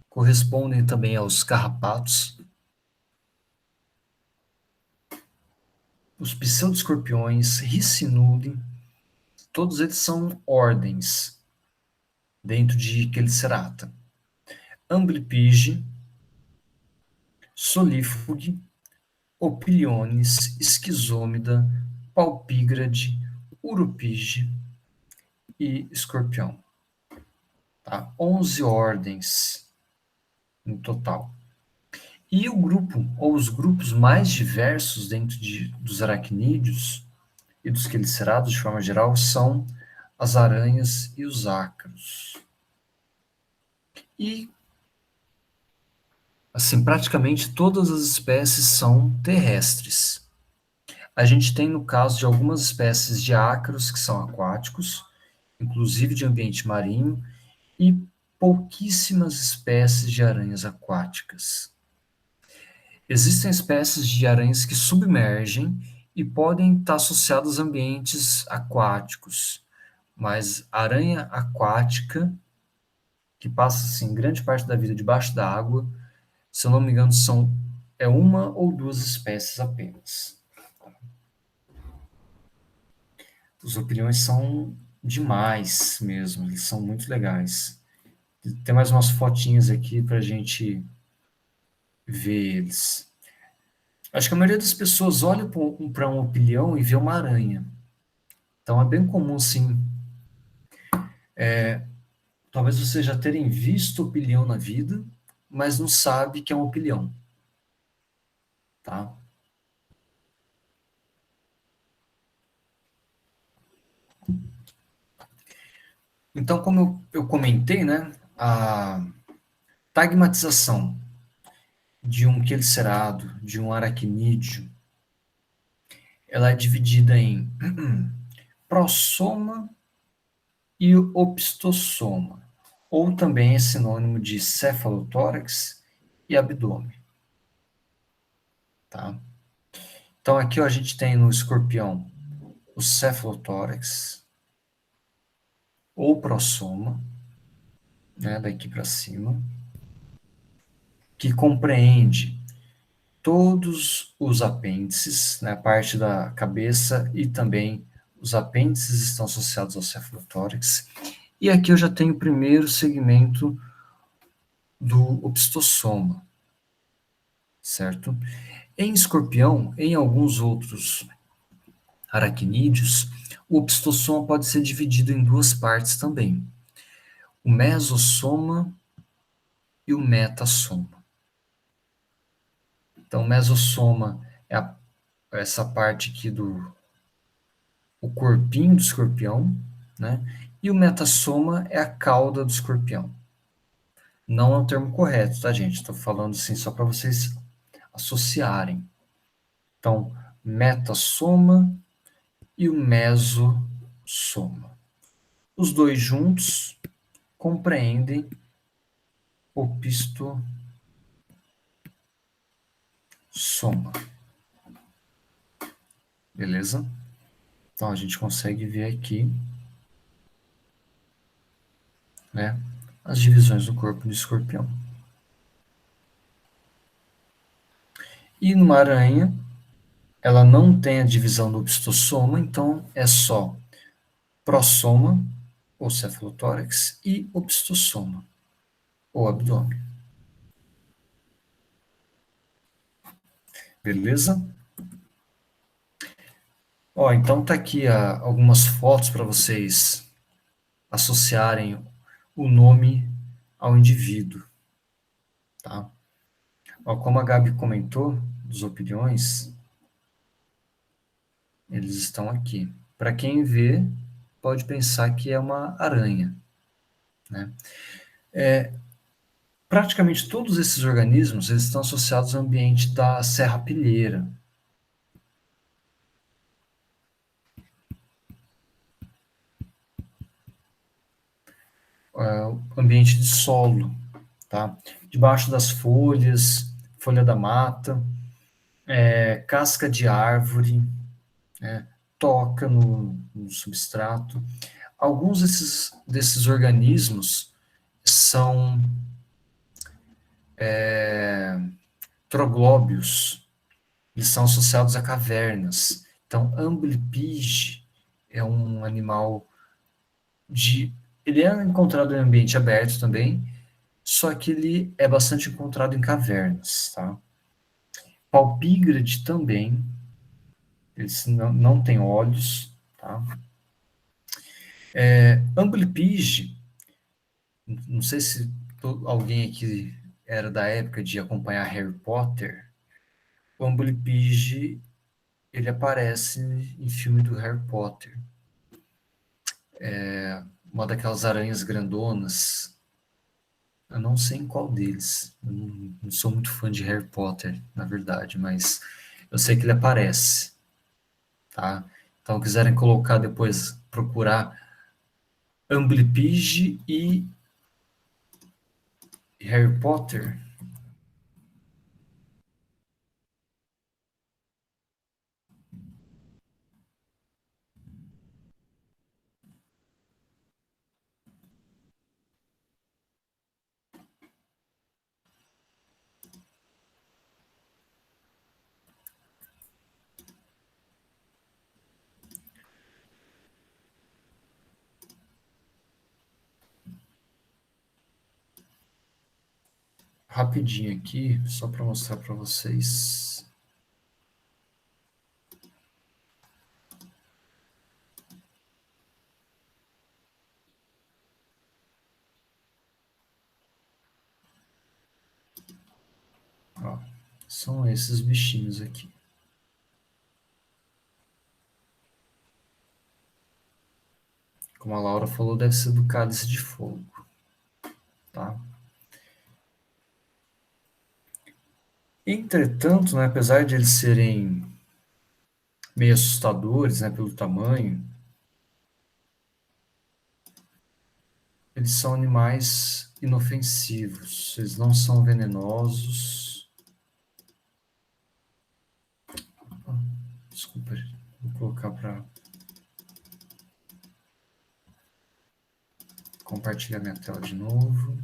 correspondem também aos carrapatos. Os pseudoescorpiões, Riccinule, todos eles são ordens dentro de Chelicerata. Amblypyge, Solifuge, Opiliones, Schizômida, Palpígrade, Urupige e Escorpião. Tá? 11 ordens no total. E o grupo, ou os grupos mais diversos dentro dos aracnídeos e dos quelicerados, de forma geral, são as aranhas e os ácaros. E, assim, praticamente todas as espécies são terrestres. A gente tem, no caso de algumas espécies de ácaros que são aquáticos inclusive de ambiente marinho, e pouquíssimas espécies de aranhas aquáticas. Existem espécies de aranhas que submergem e podem estar associadas a ambientes aquáticos, mas a aranha aquática, que passa assim, grande parte da vida debaixo da água, se eu não me engano, é uma ou duas espécies apenas. Os opiniões são demais mesmo, eles são muito legais. Tem mais umas fotinhas aqui para a gente ver eles. Acho que a maioria das pessoas olha para um opilião e vê uma aranha. Então é bem comum, sim. Talvez vocês já terem visto opilião na vida, mas não sabe que é um opilião, tá? Então, como eu comentei, né, a tagmatização de um quelicerado, de um aracnídeo, ela é dividida em prossoma e opistosoma, ou também é sinônimo de cefalotórax e abdômen, tá? Então aqui ó, a gente tem no escorpião o cefalotórax ou prossoma, né, daqui para cima, que compreende todos os apêndices, né, a parte da cabeça e também os apêndices estão associados ao cefalotórax. E aqui eu já tenho o primeiro segmento do opistosoma, certo? Em escorpião, em alguns outros aracnídeos, o opistosoma pode ser dividido em duas partes também: o mesossoma e o metasoma. Então, o mesossoma é essa parte aqui do o corpinho do escorpião, né? E o metassoma é a cauda do escorpião. Não é um termo correto, tá, gente? Estou falando assim só para vocês associarem. Então, metassoma e o mesossoma. Os dois juntos compreendem o opistosoma. Beleza? Então, a gente consegue ver aqui, né, as divisões do corpo do escorpião. E numa aranha, ela não tem a divisão do opistosoma, então é só prossoma, ou cefalotórax, e opistosoma, ou abdômen. Beleza? Ó, então tá aqui algumas fotos para vocês associarem o nome ao indivíduo, tá? Ó, como a Gabi comentou, dos opiniões, eles estão aqui. Para quem vê, pode pensar que é uma aranha, né? Praticamente todos esses organismos eles estão associados ao ambiente da serrapilheira, ambiente de solo, tá? Debaixo das folhas, folha da mata, casca de árvore, né? Toca no substrato. Alguns desses organismos são troglóbios, eles são associados a cavernas. Então, Amblypige é um animal de. Ele é encontrado em ambiente aberto também, só que ele é bastante encontrado em cavernas, tá? Palpígrade também, eles não têm olhos, tá? Amblypige, não sei se alguém aqui era da época de acompanhar Harry Potter, o Amblypige, ele aparece em filme do Harry Potter. Uma daquelas aranhas grandonas. Eu não sei em qual deles. Eu não sou muito fã de Harry Potter, na verdade, mas eu sei que ele aparece, tá? Então, quiserem colocar depois, procurar Amblypige e Harry Potter. Rapidinho aqui, só para mostrar para vocês. Ó, são esses bichinhos aqui. Como a Laura falou, deve ser do cálice de fogo, tá? Entretanto, né, apesar de eles serem meio assustadores, né, pelo tamanho, eles são animais inofensivos, eles não são venenosos. Desculpa, vou colocar para compartilhar minha tela de novo.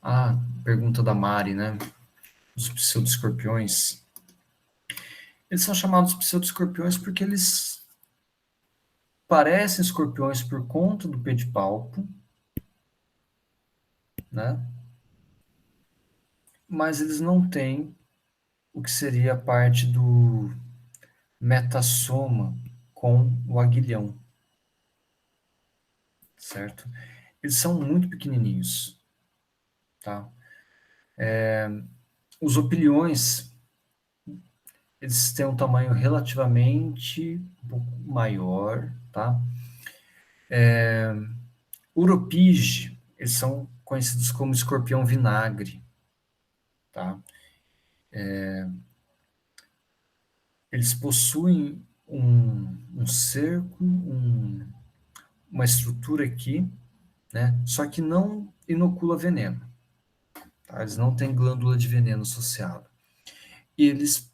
Ah, pergunta da Mari, né? Dos pseudo-escorpiões. Eles são chamados pseudo-escorpiões porque eles parecem escorpiões por conta do pedipalpo, né? Mas eles não têm o que seria a parte do metassoma com o aguilhão, certo? Eles são muito pequenininhos, tá? Os opiliões, eles têm um tamanho relativamente um pouco maior, tá? Uropige, eles são conhecidos como escorpião vinagre, tá? Eles possuem um cerco, uma estrutura aqui, né? Só que não inocula veneno, tá? Eles não têm glândula de veneno associada. E eles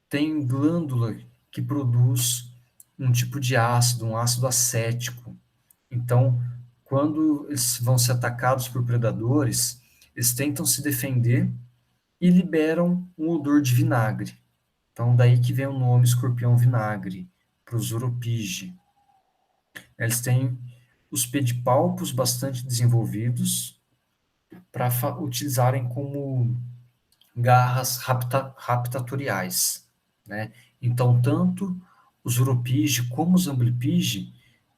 têm glândula que produz um tipo de ácido, um ácido acético. Então, quando eles vão ser atacados por predadores, eles tentam se defender e liberam um odor de vinagre. Então, daí que vem o nome escorpião vinagre, para os uropige. Eles têm os pedipalpos bastante desenvolvidos para utilizarem como garras raptatoriais, né? Então, tanto os uropige como os amblypige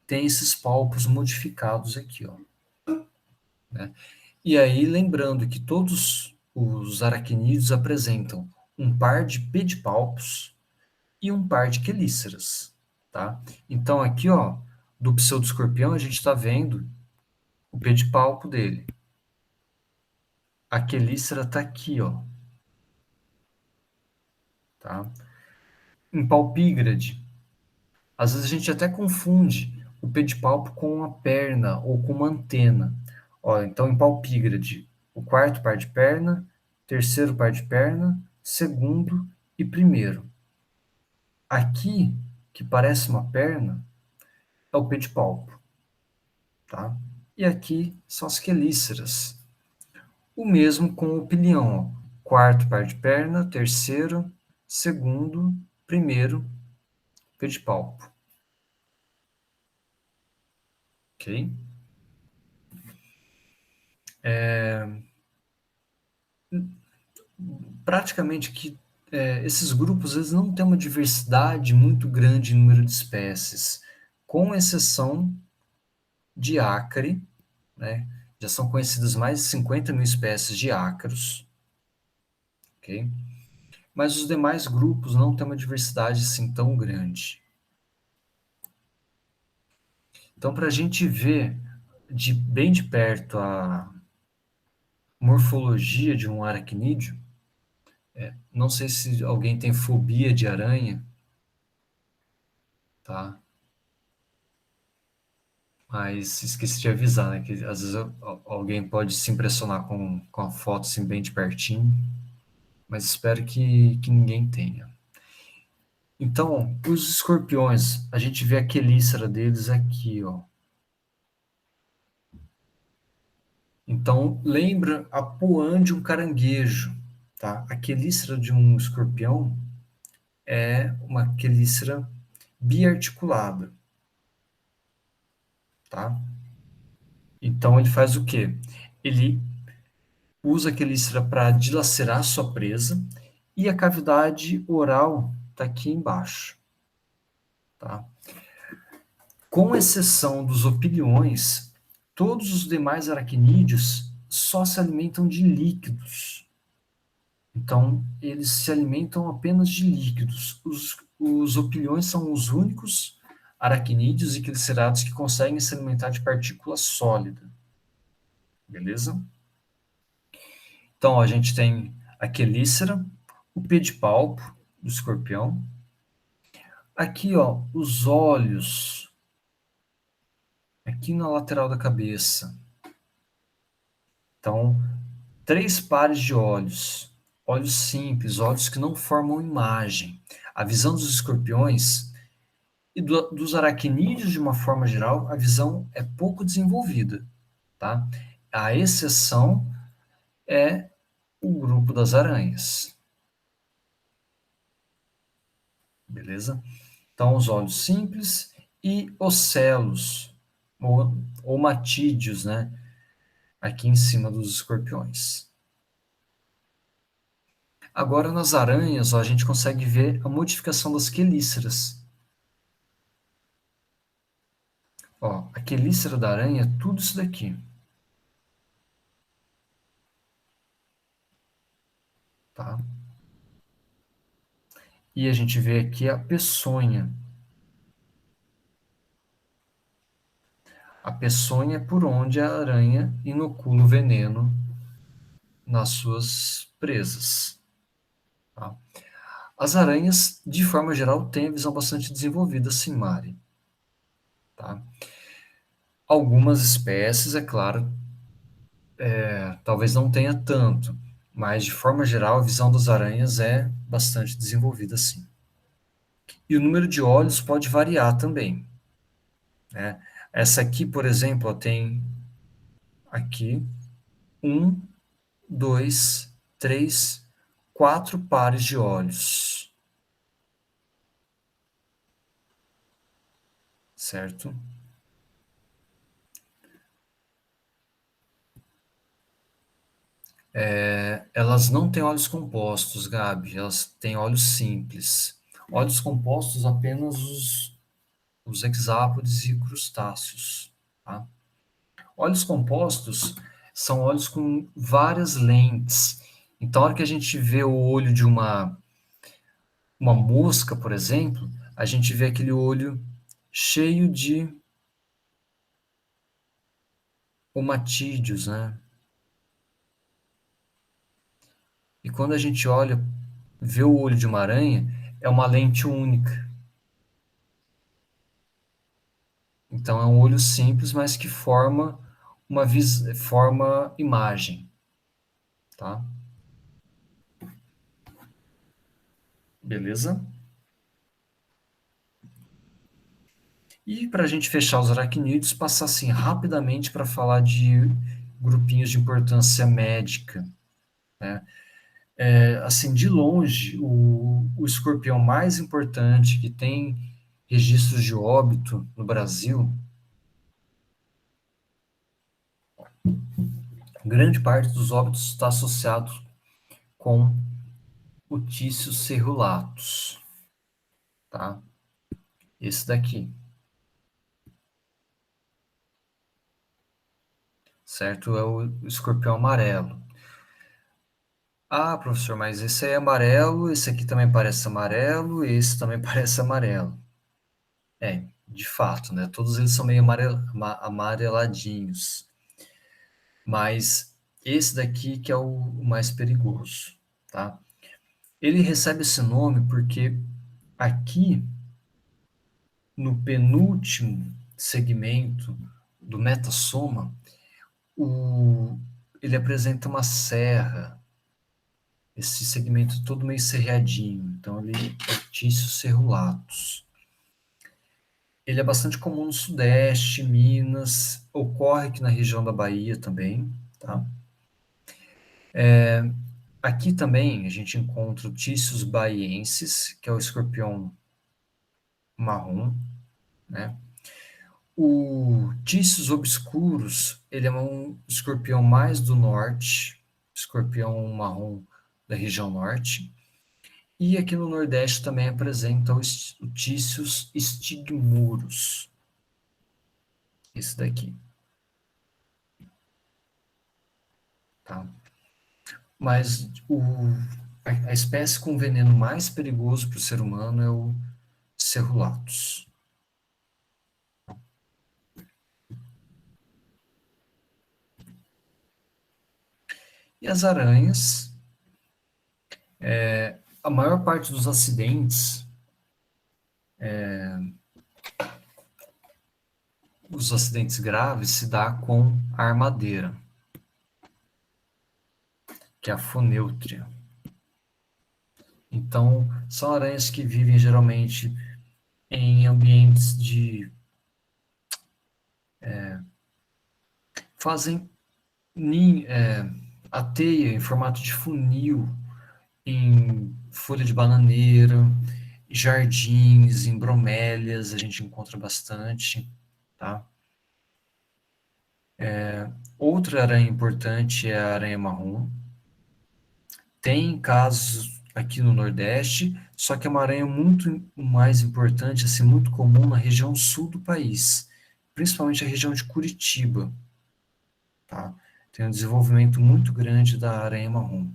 têm esses palpos modificados aqui, ó, né? E aí, lembrando que todos os aracnídeos apresentam um par de pedipalpos e um par de quelíceras, tá? Então, aqui, ó, do pseudoscorpião, a gente está vendo o pedipalpo dele. A quelícera está aqui, ó, tá? Em palpígrade, às vezes a gente até confunde o pedipalpo com uma perna ou com uma antena. Ó, então, em palpígrade, o quarto par de perna, terceiro par de perna, segundo e primeiro. Aqui, que parece uma perna, é o pedipalpo, tá? E aqui são as quelíceras. O mesmo com o pilião, ó. Quarto par de perna, terceiro, segundo, primeiro, pedipalpo, ok? Praticamente que esses grupos eles não têm uma diversidade muito grande em número de espécies, com exceção de ácare, né? Já são conhecidas mais de 50 mil espécies de ácaros, ok? mas os demais grupos não têm uma diversidade assim tão grande. Então, para a gente ver bem de perto a morfologia de um aracnídeo, não sei se alguém tem fobia de aranha, tá? Mas esqueci de avisar, né? Que às vezes alguém pode se impressionar com a foto assim bem de pertinho, mas espero que ninguém tenha. Então, os escorpiões, a gente vê a quelícera deles aqui, ó. Então, lembra a poã de um caranguejo, tá? A quelícera de um escorpião é uma quelícera biarticulada, tá? Então, ele faz o quê? Ele usa a quelícera para dilacerar sua presa e a cavidade oral está aqui embaixo, tá? Com exceção dos opiliões, todos os demais aracnídeos só se alimentam de líquidos. Então, eles se alimentam apenas de líquidos. Os opiliões são os únicos aracnídeos e quelicerados que conseguem se alimentar de partícula sólida. Beleza? Então, ó, a gente tem a quelícera, o pedipalpo do escorpião. Aqui, ó, os olhos, aqui na lateral da cabeça. Então, 3 pares de olhos. Olhos simples, olhos que não formam imagem. A visão dos escorpiões e dos aracnídeos, de uma forma geral, a visão é pouco desenvolvida, tá? A exceção é o grupo das aranhas. Beleza? Então, os olhos simples e ocelos, ou matídeos, né? Aqui em cima dos escorpiões. Agora, nas aranhas, ó, a gente consegue ver a modificação das quelíceras. Ó, a quelícera da aranha é tudo isso daqui. Tá? E a gente vê aqui a peçonha. A peçonha é por onde a aranha inocula o veneno nas suas presas. Tá? As aranhas, de forma geral, têm a visão bastante desenvolvida, sim, Mari. Tá? Algumas espécies, é claro, talvez não tenha tanto, mas de forma geral a visão das aranhas é bastante desenvolvida, sim. E o número de olhos pode variar também, né? Essa aqui, por exemplo, ó, tem aqui um, dois, três, 4 pares de olhos, certo? Elas não têm olhos compostos, Gabi, elas têm olhos simples. Olhos compostos apenas os hexápodes e crustáceos, tá? Olhos compostos são olhos com várias lentes. Então, a hora que a gente vê o olho de uma mosca, por exemplo, a gente vê aquele olho cheio de omatídeos, né? E quando a gente olha, vê o olho de uma aranha, é uma lente única. Então é um olho simples, mas que forma imagem, tá? Beleza? E para a gente fechar os aracnídeos, passar assim rapidamente para falar de grupinhos de importância médica, né? Assim, de longe, o escorpião mais importante que tem registros de óbito no Brasil, grande parte dos óbitos está associado com o Tício cerulatus, tá? Esse daqui, certo? É o escorpião amarelo. Ah, professor, mas esse aí é amarelo, esse aqui também parece amarelo, e esse também parece amarelo. É, de fato, né? Todos eles são meio amareladinhos. Mas esse daqui que é o mais perigoso, tá? Ele recebe esse nome porque aqui no penúltimo segmento do metassoma, o, ele apresenta uma serra, esse segmento todo meio serradinho, então ele é Tício cerulatus. Ele é bastante comum no Sudeste, Minas, ocorre aqui na região da Bahia também, tá? Aqui também a gente encontra o Tícios baiensis, que é o escorpião marrom, né? O Tícios obscurus, ele é um escorpião mais do norte, escorpião marrom da região norte. E aqui no Nordeste também apresenta o Tícios stigmurus, esse daqui, tá? Mas a espécie com veneno mais perigoso para o ser humano é o Cerulatus. E as aranhas, a maior parte dos acidentes, os acidentes graves, se dá com a armadeira, que é a fonêutria. Então, são aranhas que vivem geralmente em ambientes de... fazem a teia em formato de funil, em folha de bananeira, jardins, em bromélias, a gente encontra bastante, tá? Outra aranha importante é a aranha marrom. Tem casos aqui no Nordeste, só que é uma aranha muito mais importante, assim, muito comum na região sul do país, principalmente a região de Curitiba, tá? Tem um desenvolvimento muito grande da aranha marrom.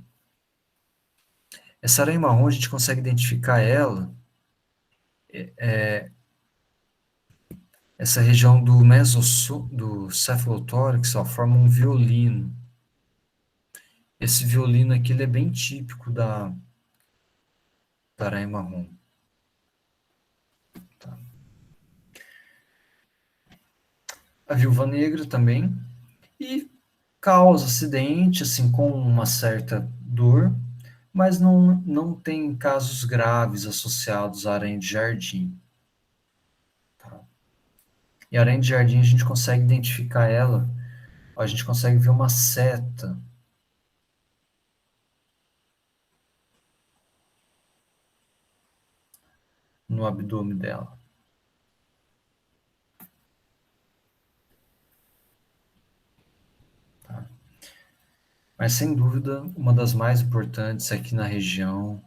Essa aranha marrom, a gente consegue identificar ela, essa região do do cefalotórax, ó, forma um violino. Esse violino aqui ele é bem típico da aranha marrom. Tá? A viúva negra também. E causa acidente, assim, com uma certa dor, mas não tem casos graves associados à aranha de jardim. Tá? E a aranha de jardim a gente consegue identificar ela, a gente consegue ver uma seta no abdômen dela. Tá? Mas sem dúvida, uma das mais importantes aqui na região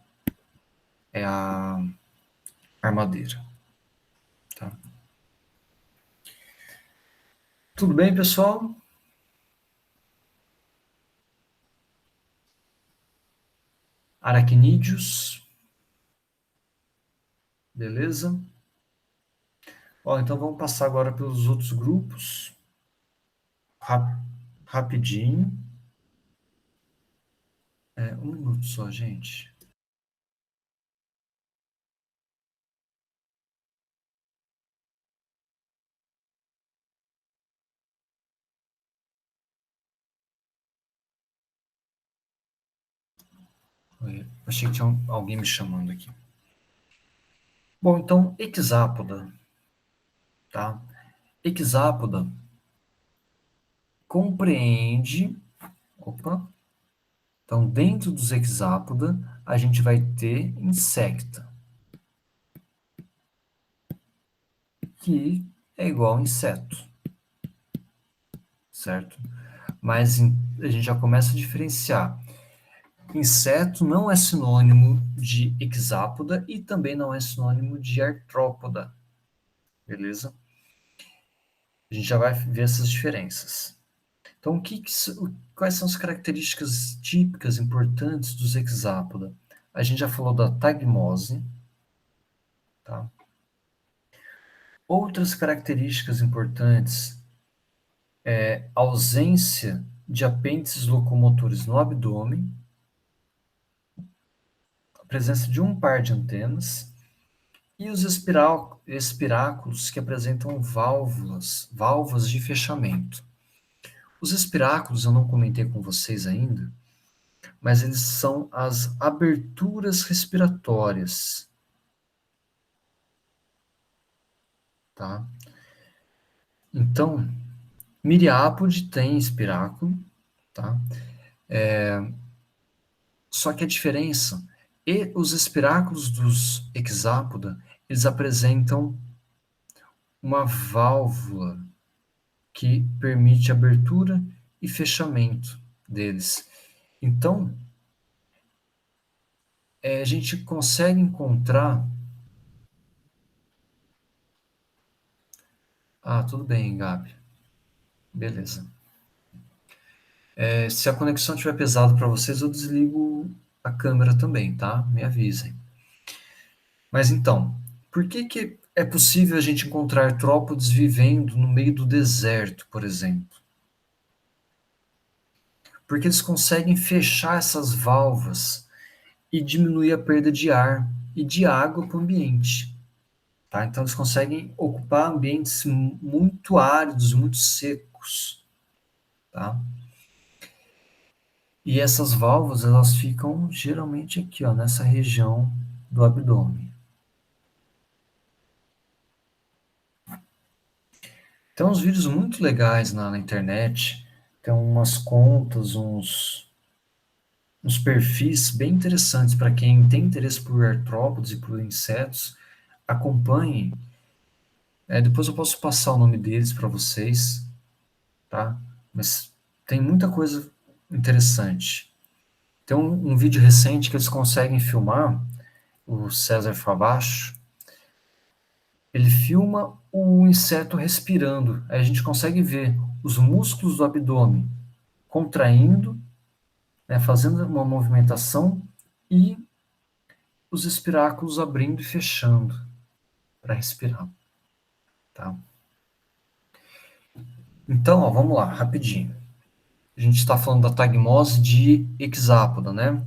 é a armadeira. Tá? Tudo bem, pessoal? Aracnídeos, beleza? Ó, então vamos passar agora pelos outros grupos, rap- rapidinho. Um minuto só, gente. Achei que tinha alguém me chamando aqui. Bom, então, hexápoda, tá? Hexápoda compreende... Opa! Então, dentro dos hexápoda, a gente vai ter insecta, que é igual a inseto, certo? Mas a gente já começa a diferenciar. Inseto não é sinônimo de hexápoda e também não é sinônimo de artrópoda, beleza? A gente já vai ver essas diferenças. Então, quais são as características típicas importantes dos hexápoda? A gente já falou da tagmose, tá? Outras características importantes é a ausência de apêndices locomotores no abdômen, a presença de um par de antenas e os espiráculos que apresentam válvulas de fechamento. Os espiráculos eu não comentei com vocês ainda, mas eles são as aberturas respiratórias, tá? Então, Miriápode tem espiráculo, tá? Só que a diferença, e os espiráculos dos hexápoda, eles apresentam uma válvula que permite abertura e fechamento deles. Então, a gente consegue encontrar. Ah, tudo bem, Gabi. Beleza. Se a conexão estiver pesada para vocês, eu desligo a câmera também, tá? Me avisem. Mas então, por que é possível a gente encontrar artrópodes vivendo no meio do deserto, por exemplo? Porque eles conseguem fechar essas válvulas e diminuir a perda de ar e de água para o ambiente. Tá? Então, eles conseguem ocupar ambientes muito áridos, muito secos. Tá? E essas válvulas, elas ficam geralmente aqui, ó, nessa região do abdômen. Tem uns vídeos muito legais na internet, tem umas contas, uns perfis bem interessantes para quem tem interesse por artrópodes e por insetos. Acompanhem. Depois eu posso passar o nome deles para vocês, tá? Mas tem muita coisa interessante. Tem um vídeo recente que eles conseguem filmar, o César Fabacho, ele filma o inseto respirando. Aí a gente consegue ver os músculos do abdômen contraindo, né, fazendo uma movimentação e os espiráculos abrindo e fechando para respirar. Tá? Então, ó, vamos lá, rapidinho. A gente está falando da tagmose de hexápoda, né?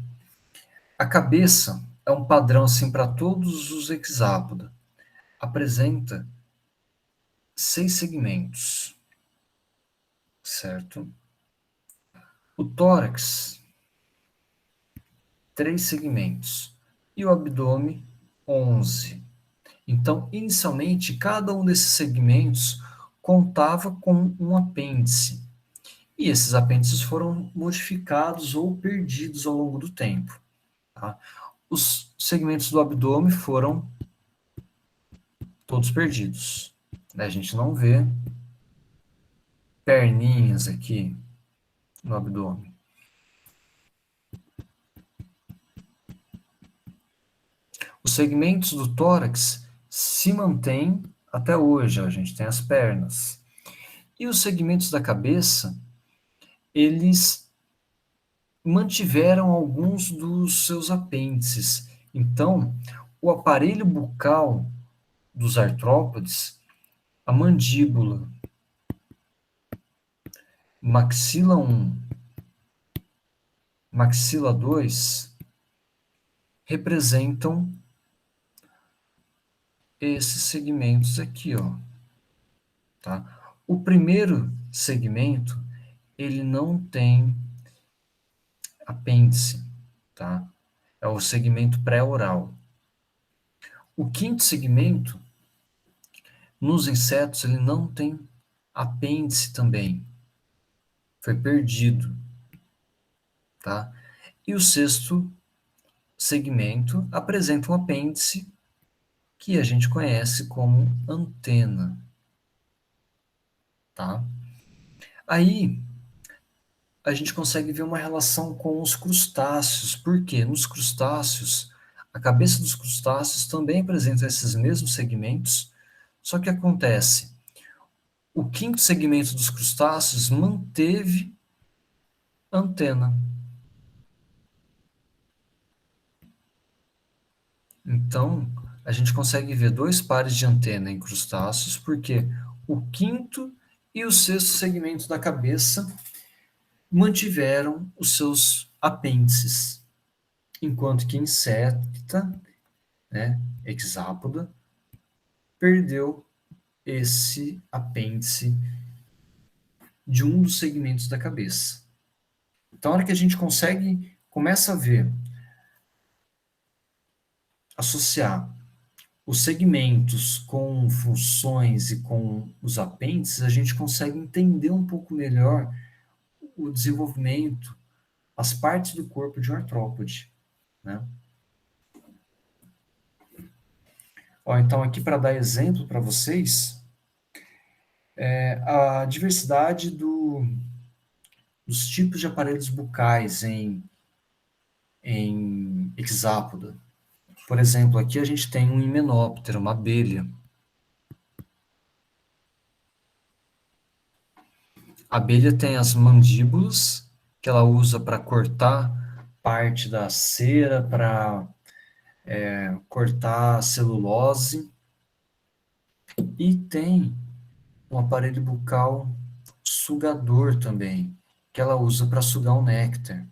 A cabeça é um padrão assim para todos os hexápoda. Apresenta 6 segmentos, certo? O tórax, 3 segmentos. E o abdômen, 11. Então, inicialmente, cada um desses segmentos contava com um apêndice. E esses apêndices foram modificados ou perdidos ao longo do tempo. Tá? Os segmentos do abdômen foram todos perdidos. A gente não vê perninhas aqui no abdômen. Os segmentos do tórax se mantêm até hoje, a gente tem as pernas. E os segmentos da cabeça, eles mantiveram alguns dos seus apêndices. Então, o aparelho bucal dos artrópodes, a mandíbula, maxila 1, maxila 2, representam esses segmentos aqui, ó. Tá? O primeiro segmento, ele não tem apêndice, tá? É o segmento pré-oral. O quinto segmento, nos insetos, ele não tem apêndice também. Foi perdido, tá? E o sexto segmento apresenta um apêndice que a gente conhece como antena, tá? Aí a gente consegue ver uma relação com os crustáceos. Por quê? Nos crustáceos, a cabeça dos crustáceos também apresenta esses mesmos segmentos, só que acontece, o quinto segmento dos crustáceos manteve antena. Então, a gente consegue ver dois pares de antena em crustáceos, porque o quinto e o sexto segmento da cabeça mantiveram os seus apêndices, enquanto que insecta, né, hexápoda, perdeu esse apêndice de um dos segmentos da cabeça. Então, a hora que a gente começa a ver, associar os segmentos com funções e com os apêndices, a gente consegue entender um pouco melhor o desenvolvimento, as partes do corpo de um artrópode, né? Ó, então, aqui para dar exemplo para vocês, a diversidade dos tipos de aparelhos bucais em hexápoda. Por exemplo, aqui a gente tem um himenóptero, uma abelha. A abelha tem as mandíbulas, que ela usa para cortar parte da cera, para cortar celulose, e tem um aparelho bucal sugador também, que ela usa para sugar o néctar.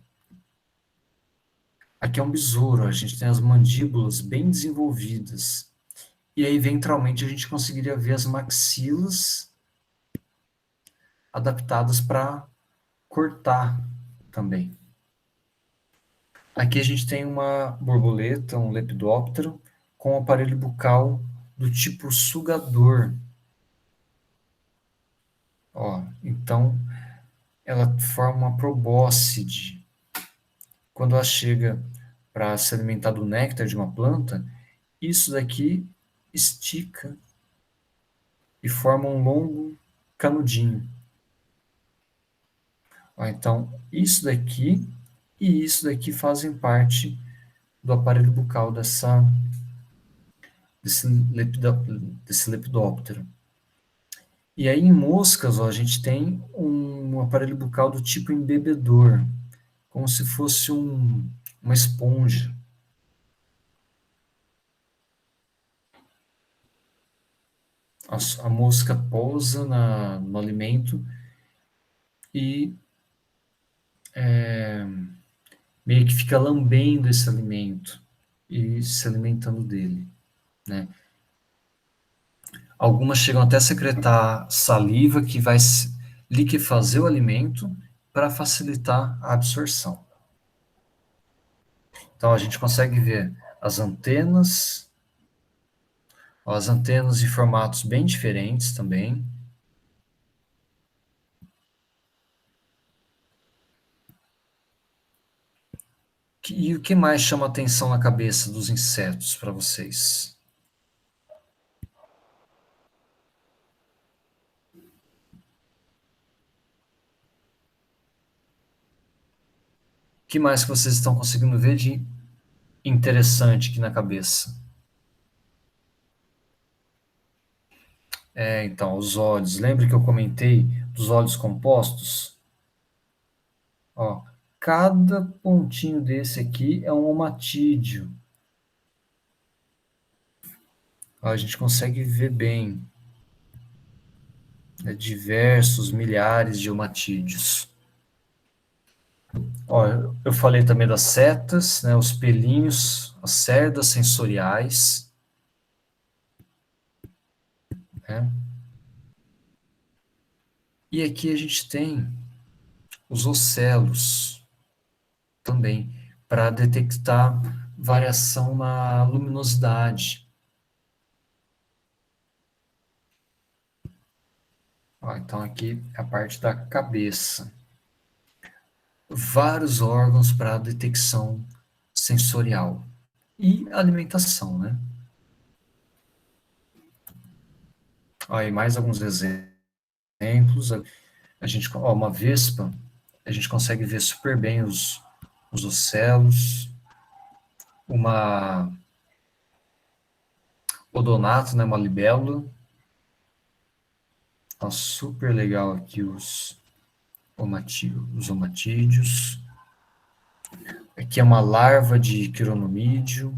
Aqui é um besouro, a gente tem as mandíbulas bem desenvolvidas. E aí, ventralmente, a gente conseguiria ver as maxilas adaptadas para cortar também. Aqui a gente tem uma borboleta, um lepidóptero, com um aparelho bucal do tipo sugador. Ó, então, ela forma uma probóscide. Quando ela chega para se alimentar do néctar de uma planta, isso daqui estica e forma um longo canudinho. Ó, então, isso daqui e isso daqui fazem parte do aparelho bucal desse lepidóptero. E aí, em moscas, ó, a gente tem um aparelho bucal do tipo embebedor, como se fosse uma esponja. A mosca pousa no alimento e meio que fica lambendo esse alimento e se alimentando dele, né? Algumas chegam até a secretar saliva que vai liquefazer o alimento para facilitar a absorção. Então a gente consegue ver as antenas em formatos bem diferentes também. E o que mais chama atenção na cabeça dos insetos para vocês? O que mais que vocês estão conseguindo ver de interessante aqui na cabeça? Então, os olhos. Lembra que eu comentei dos olhos compostos? Ó, cada pontinho desse aqui é um omatídeo. Ó, a gente consegue ver bem, né, diversos milhares de omatídeos. Ó, eu falei também das setas, né, os pelinhos, as cerdas sensoriais, né? E aqui a gente tem os ocelos também, para detectar variação na luminosidade. Ó, então aqui é a parte da cabeça. Vários órgãos para detecção sensorial e alimentação, né? Aí mais alguns exemplos. A gente, ó, uma vespa, a gente consegue ver super bem os ocelos. Uma odonato, né, uma libélula, Tá super legal aqui os omatídeos. Aqui é uma larva de quironomídeo.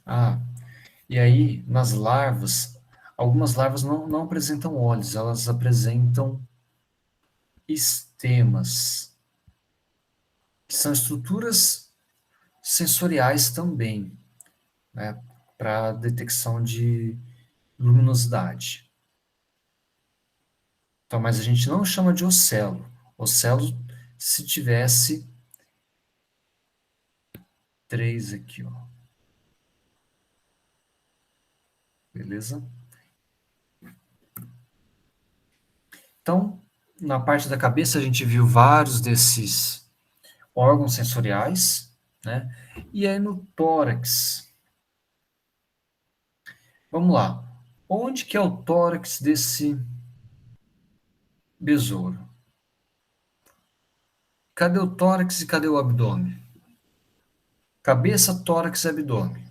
Ah, e aí, nas larvas, algumas larvas não apresentam olhos, elas apresentam estemas, que são estruturas sensoriais também, né, para detecção de luminosidade. Então, mas a gente não chama de ocelo. Ocelo, se tivesse três aqui, ó. Beleza? Então, na parte da cabeça, a gente viu vários desses órgãos sensoriais, né? E aí no tórax, vamos lá. Onde que é o tórax desse besouro? Cadê o tórax e cadê o abdômen? Cabeça, tórax e abdômen.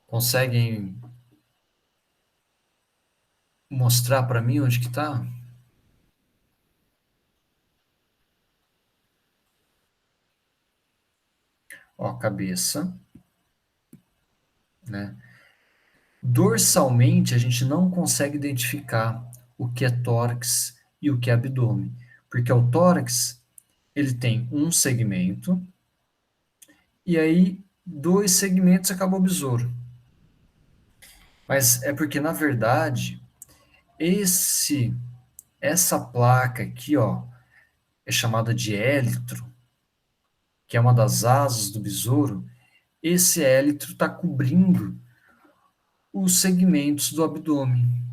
Conseguem mostrar para mim onde que tá? Ó, cabeça, né? Dorsalmente, a gente não consegue identificar o que é tórax e o que é abdômen, porque o tórax, ele tem um segmento e aí dois segmentos acabou o besouro. Mas é porque, na verdade, esse essa placa aqui, ó, é chamada de élitro, que é uma das asas do besouro. Esse élitro está cobrindo os segmentos do abdômen,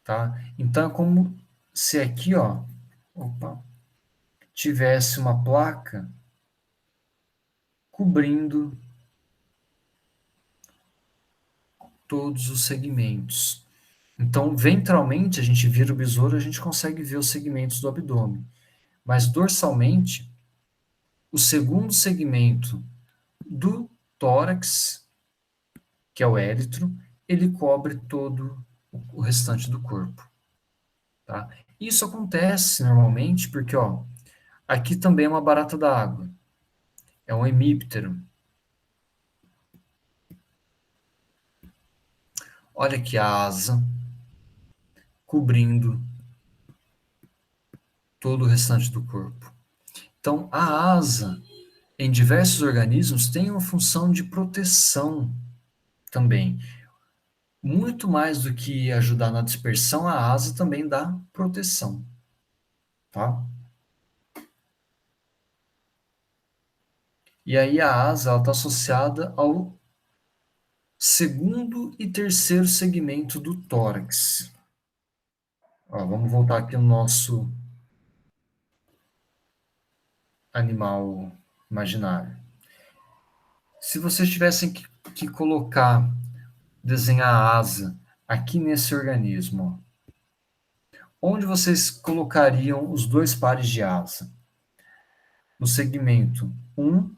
tá? Então é como se aqui, ó, opa, tivesse uma placa cobrindo todos os segmentos. Então, ventralmente, a gente vira o besouro, a gente consegue ver os segmentos do abdômen. Mas dorsalmente, o segundo segmento do tórax, que é o élitro, ele cobre todo o restante do corpo, tá? Isso acontece normalmente porque, ó, aqui também é uma barata da água, é um hemíptero. Olha aqui a asa cobrindo todo o restante do corpo. Então, a asa em diversos organismos tem uma função de proteção também. Muito mais do que ajudar na dispersão, a asa também dá proteção, tá? E aí a asa está associada ao segundo e terceiro segmento do tórax. Ó, vamos voltar aqui no nosso animal imaginário. Se vocês tivessem que colocar, desenhar a asa aqui nesse organismo, ó, onde vocês colocariam os dois pares de asa? No segmento um,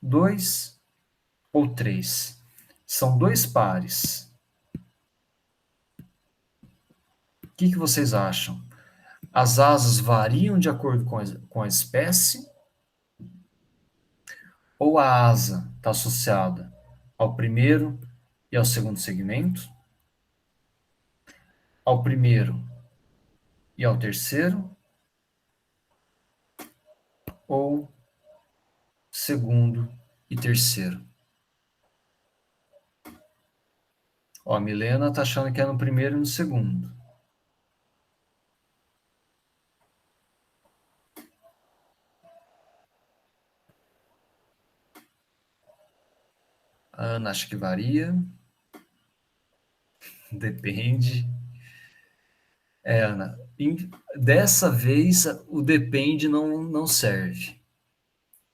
2 ou 3? São dois pares. O que vocês acham? As asas variam de acordo com a espécie? Ou a asa está associada ao primeiro e ao segundo segmento? Ao primeiro e ao terceiro? Ou segundo e terceiro? Ó, a Milena está achando que é no primeiro e no segundo. A Ana acha que varia. Depende. É, Ana, dessa vez o depende não serve.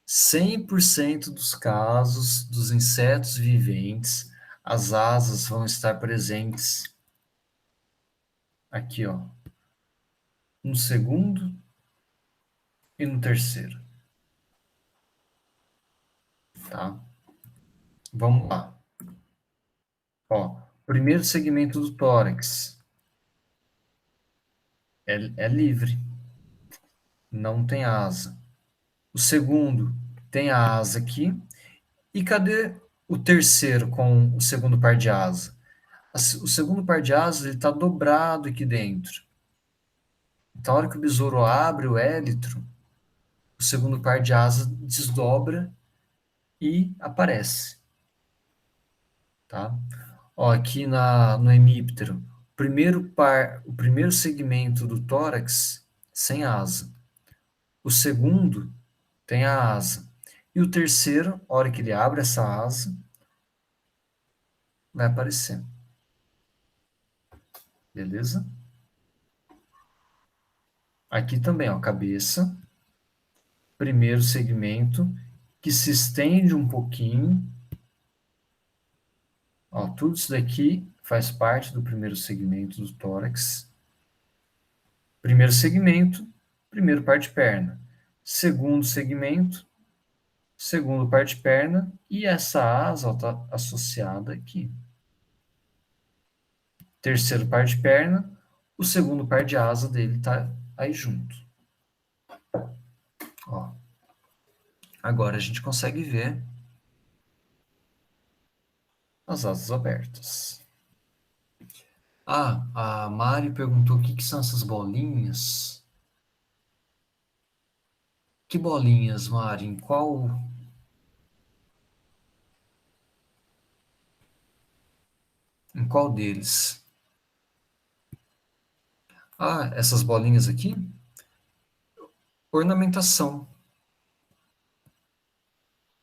100% dos casos dos insetos viventes, as asas vão estar presentes aqui, ó, no segundo e no terceiro, tá? Vamos lá. Ó, primeiro segmento do tórax é livre, não tem asa. O segundo tem a asa aqui. E cadê o terceiro com o segundo par de asa? O segundo par de asas ele está dobrado aqui dentro. Então, a hora que o besouro abre o élitro, o segundo par de asas desdobra e aparece, tá? Ó, aqui no hemíptero, o primeiro segmento do tórax sem asa. O segundo tem a asa. E o terceiro, a hora que ele abre essa asa, vai aparecer. Beleza? Aqui também, ó, cabeça, primeiro segmento, que se estende um pouquinho. Ó, tudo isso daqui faz parte do primeiro segmento do tórax. Primeiro segmento, primeiro par de perna. Segundo segmento, segundo par de perna. E essa asa está associada aqui. Terceiro par de perna, o segundo par de asa dele está aí junto. Ó. Agora a gente consegue ver as asas abertas. Ah, a Mari perguntou o que são essas bolinhas. Que bolinhas, Mari? Em qual deles? Ah, essas bolinhas aqui? Ornamentação,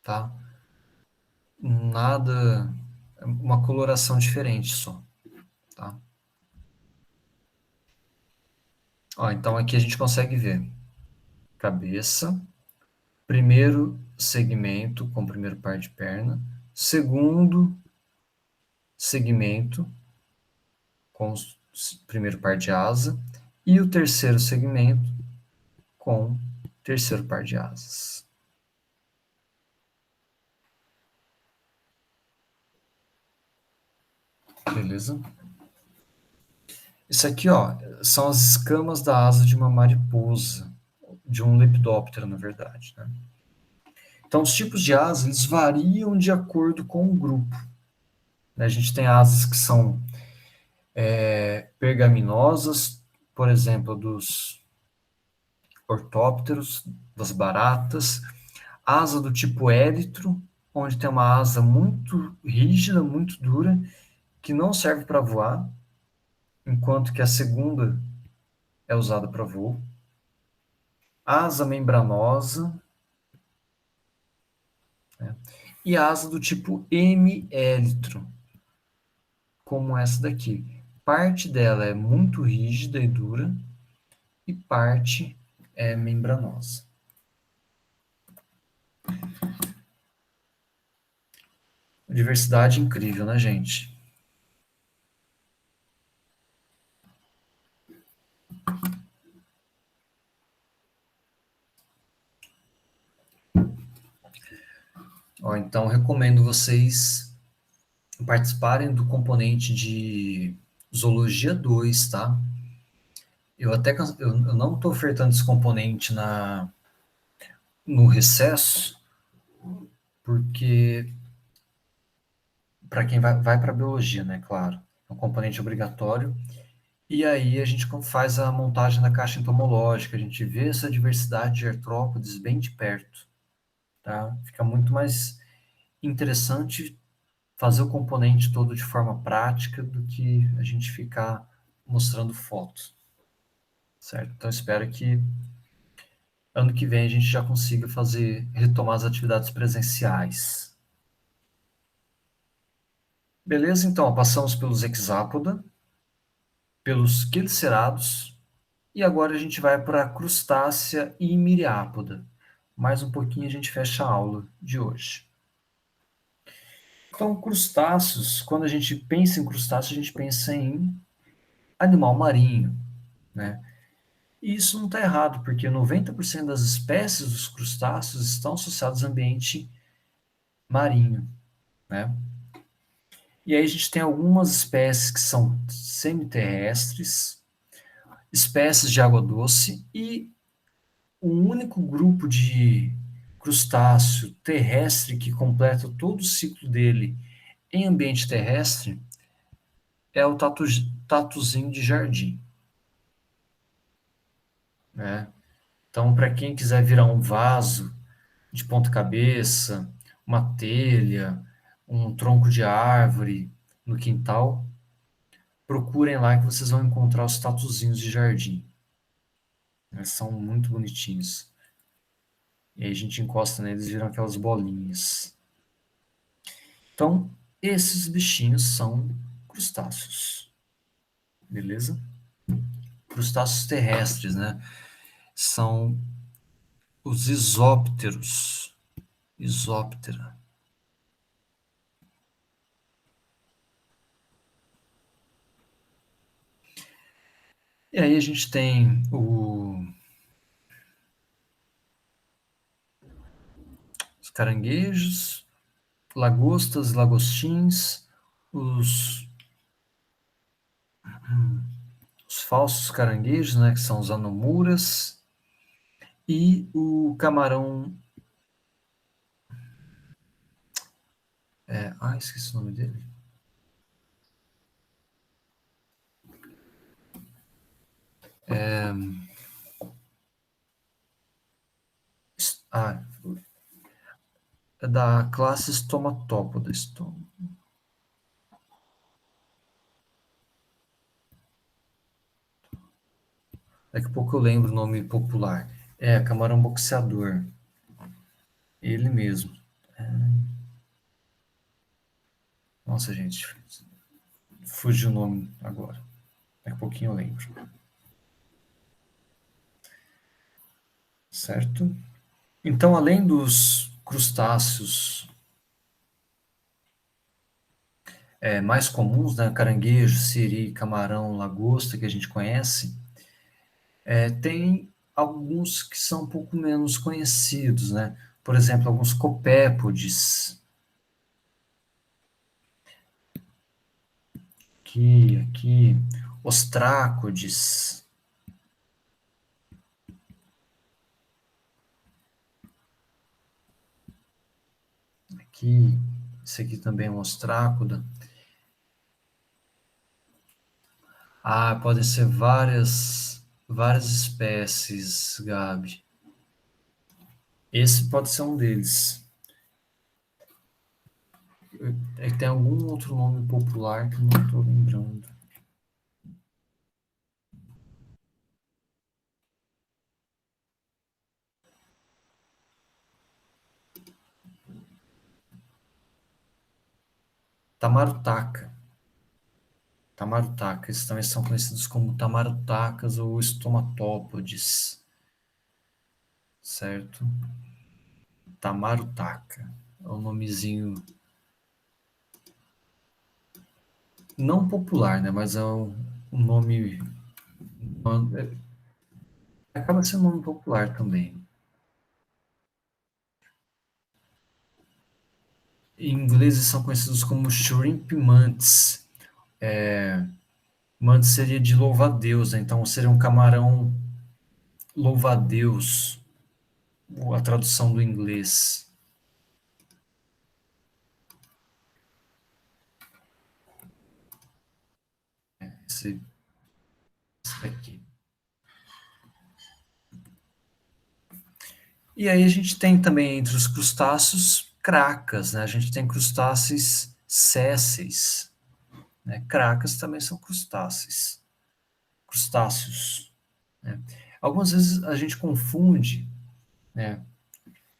tá? Nada, uma coloração diferente só, tá? Ó, então aqui a gente consegue ver cabeça, primeiro segmento com o primeiro par de perna, segundo segmento com o primeiro par de asa e o terceiro segmento com o terceiro par de asas. Beleza? Isso aqui, ó, são as escamas da asa de uma mariposa, de um lepidóptero, na verdade, né? Então, os tipos de asas, eles variam de acordo com o grupo, né? A gente tem asas que são pergaminosas, por exemplo, dos ortópteros, das baratas, asa do tipo élitro, onde tem uma asa muito rígida, muito dura, que não serve para voar, enquanto que a segunda é usada para voo. Asa membranosa, né? E asa do tipo hemiélitro, como essa daqui. Parte dela é muito rígida e dura e parte é membranosa. Diversidade incrível, né, gente? Ó, então, recomendo vocês participarem do componente de Zoologia 2, tá? Eu não estou ofertando esse componente no recesso, porque para quem vai para biologia, né, claro, é um componente obrigatório. E aí a gente faz a montagem da caixa entomológica, a gente vê essa diversidade de artrópodes bem de perto, tá? Fica muito mais interessante fazer o componente todo de forma prática do que a gente ficar mostrando fotos, certo? Então espero que ano que vem a gente já consiga retomar as atividades presenciais. Beleza? Então, passamos pelos hexápoda, pelos quelicerados, e agora a gente vai para a crustácea e miriápoda. Mais um pouquinho a gente fecha a aula de hoje. Então, crustáceos, quando a gente pensa em crustáceos, a gente pensa em animal marinho, né? E isso não está errado, porque 90% das espécies dos crustáceos estão associadas ao ambiente marinho, né? E aí a gente tem algumas espécies que são semiterrestres, espécies de água doce e o único grupo de crustáceo terrestre que completa todo o ciclo dele em ambiente terrestre é o tatuzinho de jardim, né? Então, para quem quiser virar um vaso de ponta cabeça, uma telha, um tronco de árvore no quintal, procurem lá que vocês vão encontrar os tatuzinhos de jardim. Eles são muito bonitinhos. E aí a gente encosta neles e viram aquelas bolinhas. Então, esses bichinhos são crustáceos, beleza? Crustáceos terrestres, né? São os isópteros. Isóptera. E aí a gente tem os caranguejos, lagostas, lagostins, os, os falsos caranguejos, né, que são os anomuras, e o camarão. Esqueci o nome dele. Ah, é da classe Stomatopoda. Daqui a pouco eu lembro o nome popular. É, camarão boxeador. Ele mesmo. Nossa, gente, fugiu o nome agora. Daqui a pouquinho eu lembro. Certo? Então, além dos crustáceos mais comuns, né, caranguejo, siri, camarão, lagosta, que a gente conhece, tem alguns que são um pouco menos conhecidos, né? Por exemplo, alguns copépodes, aqui, ostrácodes, aqui, esse aqui também é um ostrácoda. Ah, podem ser várias espécies, Gabi. Esse pode ser um deles. É que tem algum outro nome popular que eu não estou lembrando. Tamarutaca. Tamarutaca. Esses também são conhecidos como tamarutacas ou estomatópodes. Certo? Tamarutaca. É um nomezinho não popular, né? Mas é um nome. Acaba sendo um nome popular também. Em inglês eles são conhecidos como shrimp mantis. Mantis seria de louva-a-Deus, né? Então seria um camarão louva-a-Deus, a tradução do inglês. Esse aqui. E aí a gente tem também entre os crustáceos cracas, né? A gente tem crustáceos sésseis, né? Cracas também são crustáceos, né? Algumas vezes a gente confunde, né?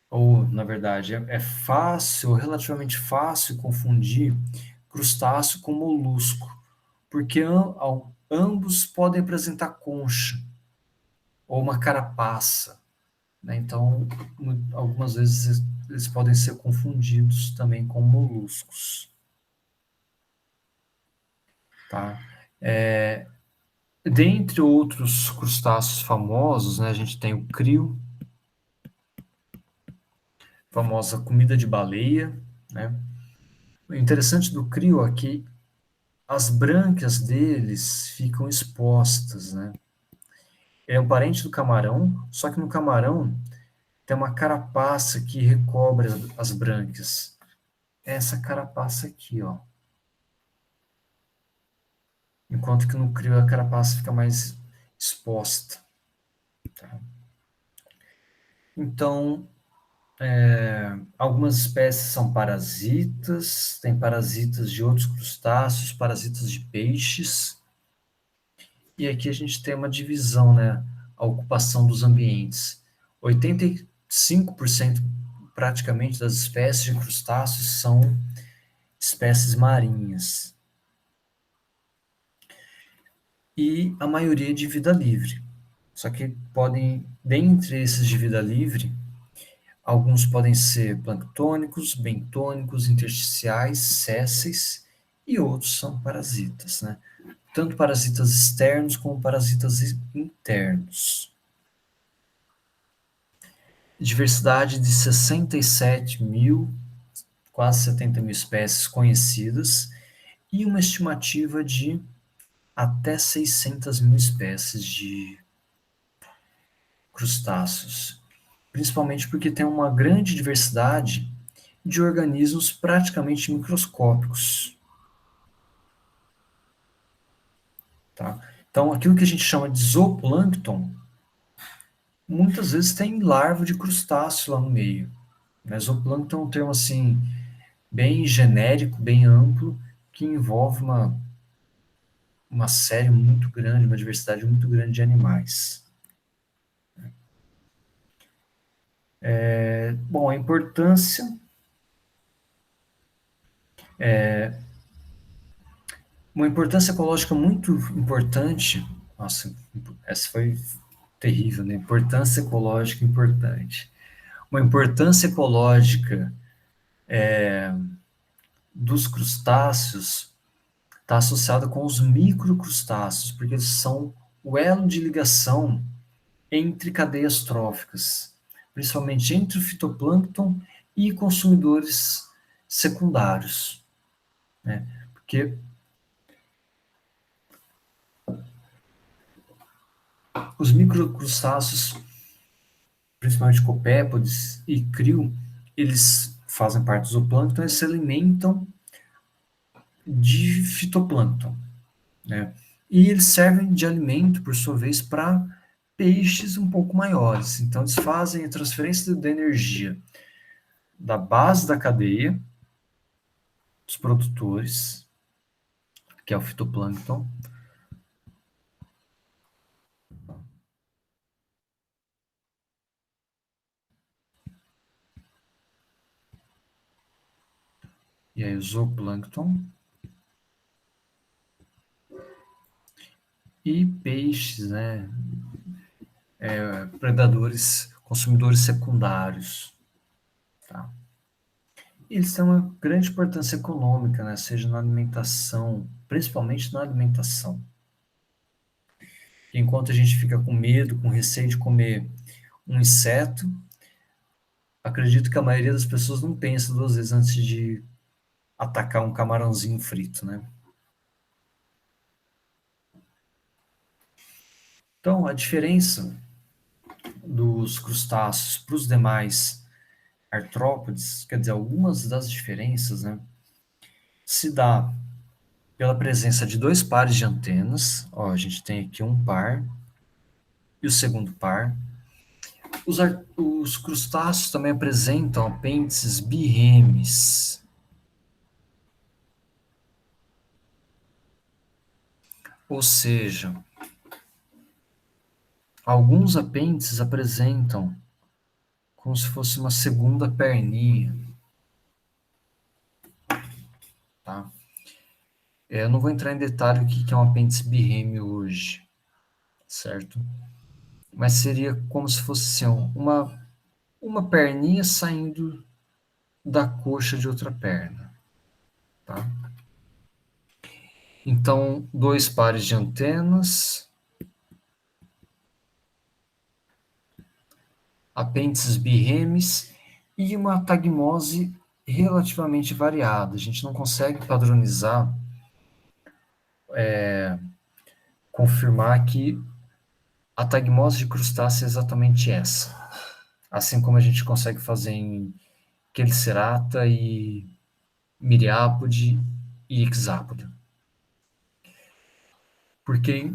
Ou, na verdade, é fácil, relativamente fácil confundir crustáceo com molusco, porque ambos podem apresentar concha ou uma carapaça, né? Então, algumas vezes eles podem ser confundidos também com moluscos, tá? Dentre outros crustáceos famosos, né, a gente tem o crio, famosa comida de baleia, né? O interessante do crio aqui, as brânquias deles ficam expostas, né? Ele é um parente do camarão, só que no camarão tem uma carapaça que recobre as brânquias. É essa carapaça aqui, ó. Enquanto que no crio a carapaça fica mais exposta. Tá? Então, algumas espécies são parasitas, tem parasitas de outros crustáceos, parasitas de peixes. E aqui a gente tem uma divisão, né? A ocupação dos ambientes. 85% praticamente das espécies de crustáceos são espécies marinhas. E a maioria de vida livre. Só que podem, dentre esses de vida livre, alguns podem ser planctônicos, bentônicos, intersticiais, sésseis, e outros são parasitas, né? Tanto parasitas externos como parasitas internos. Diversidade de 67 mil, quase 70 mil espécies conhecidas, e uma estimativa de até 600 mil espécies de crustáceos, principalmente porque tem uma grande diversidade de organismos praticamente microscópicos. Tá? Então, aquilo que a gente chama de zooplâncton, muitas vezes tem larva de crustáceo lá no meio. Né? Zooplâncton é um termo assim, bem genérico, bem amplo, que envolve uma série muito grande, uma diversidade muito grande de animais. Bom, a importância, uma importância ecológica muito importante, nossa, essa foi terrível, né? Importância ecológica importante. Uma importância ecológica dos crustáceos está associada com os microcrustáceos, porque eles são o elo de ligação entre cadeias tróficas, principalmente entre o fitoplâncton e consumidores secundários, né? Porque os microcrustáceos, principalmente copépodes e crio, eles fazem parte do zooplâncton e se alimentam de fitoplâncton, né? E eles servem de alimento, por sua vez, para peixes um pouco maiores. Então, eles fazem a transferência da energia da base da cadeia, dos produtores, que é o fitoplâncton, e aí o zooplâncton, e peixes, né? Predadores, consumidores secundários. Tá? Eles têm uma grande importância econômica, né? Seja na alimentação, principalmente na alimentação. Enquanto a gente fica com medo, com receio de comer um inseto, acredito que a maioria das pessoas não pensa duas vezes antes de atacar um camarãozinho frito, né? Então, a diferença dos crustáceos para os demais artrópodes, quer dizer, algumas das diferenças, né, se dá pela presença de dois pares de antenas. Ó, a gente tem aqui um par e o segundo par. Os crustáceos também apresentam apêndices birremes, ou seja, alguns apêndices apresentam como se fosse uma segunda perninha, tá? Eu não vou entrar em detalhe o que é um apêndice birreme hoje, certo? mas seria como se fosse assim, uma perninha saindo da coxa de outra perna, tá? Então, dois pares de antenas, apêndices birremes e uma tagmose relativamente variada. A gente não consegue padronizar, confirmar que a tagmose de crustáceo é exatamente essa. Assim como a gente consegue fazer em Chelicerata e Miriápode e Hexápode. Porque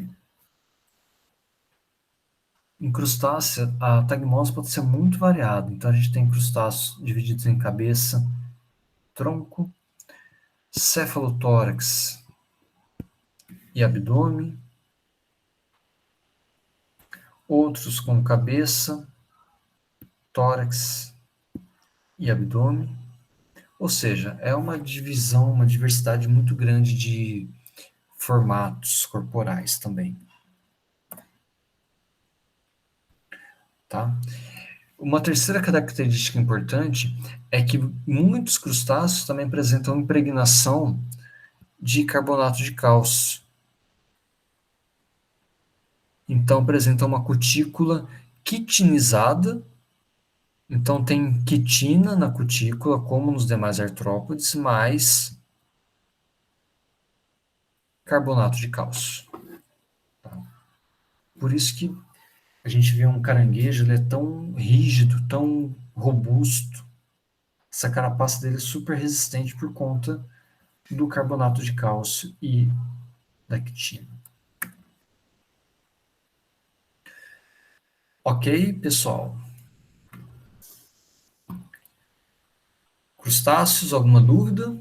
em crustácea, a tagmose pode ser muito variada. Então, a gente tem crustáceos divididos em cabeça, tronco, cefalotórax e abdômen, outros com cabeça, tórax e abdômen. Ou seja, é uma divisão, uma diversidade muito grande de formatos corporais também, tá? Uma terceira característica importante é que muitos crustáceos também apresentam impregnação de carbonato de cálcio. Então, apresentam uma cutícula quitinizada. Então, tem quitina na cutícula, como nos demais artrópodes, mais carbonato de cálcio. Por isso que a gente vê um caranguejo, ele é tão rígido, tão robusto. Essa carapaça dele é super resistente por conta do carbonato de cálcio e da quitina. Ok, pessoal? Crustáceos, alguma dúvida?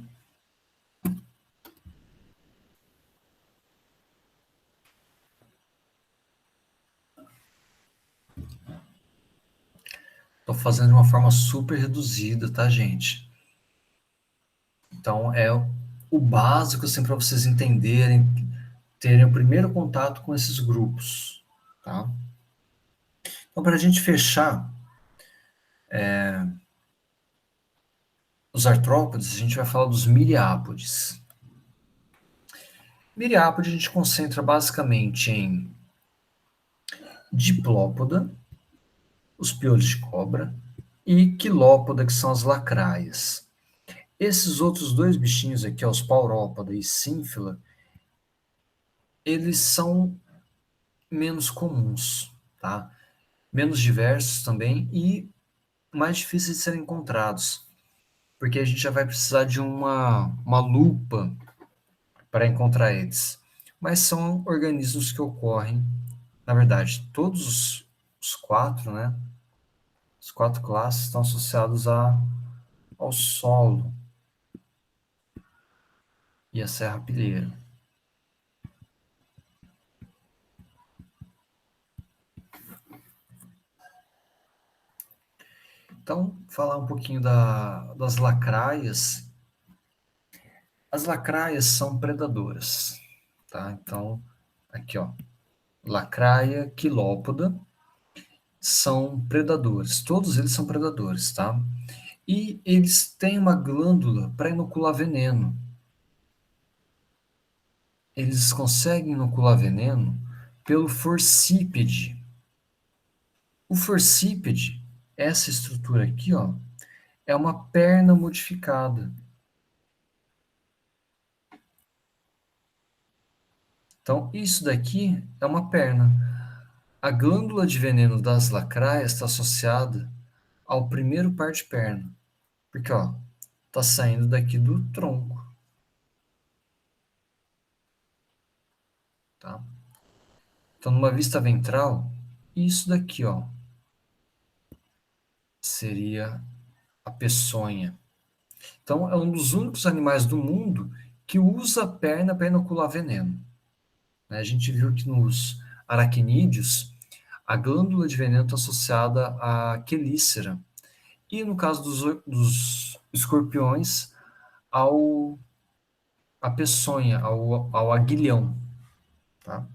Estou fazendo de uma forma super reduzida, tá, gente? Então, é o básico, assim, para vocês entenderem, terem o primeiro contato com esses grupos, tá? Então, para a gente fechar os artrópodes, a gente vai falar dos miriápodes. Miriápode a gente concentra basicamente em diplópoda, os piolhos de cobra, e quilópoda, que são as lacraias. Esses outros dois bichinhos aqui, os paurópoda e sínfila, eles são menos comuns, tá? Menos diversos também e mais difíceis de serem encontrados, porque a gente já vai precisar de uma lupa para encontrar eles. Mas são organismos que ocorrem, na verdade, todos os quatro, né? Os quatro classes estão associados ao solo e à serrapilheira. Então, falar um pouquinho das lacraias. As lacraias são predadoras, tá? Então, aqui, ó, lacraia, quilópoda, são predadores. Todos eles são predadores, tá? E eles têm uma glândula para inocular veneno. Eles conseguem inocular veneno pelo forcípede. O forcípede, essa estrutura aqui, ó, é uma perna modificada. Então, isso daqui é uma perna. A glândula de veneno das lacraias está associada ao primeiro par de perna, porque ó, tá saindo daqui do tronco, tá? Então, numa vista ventral, isso daqui, ó, seria a peçonha. Então, é um dos únicos animais do mundo que usa a perna para inocular veneno, né? A gente viu que nos aracnídeos, a glândula de veneno está associada à quelícera. E no caso dos escorpiões, ao, à peçonha, ao aguilhão, tá?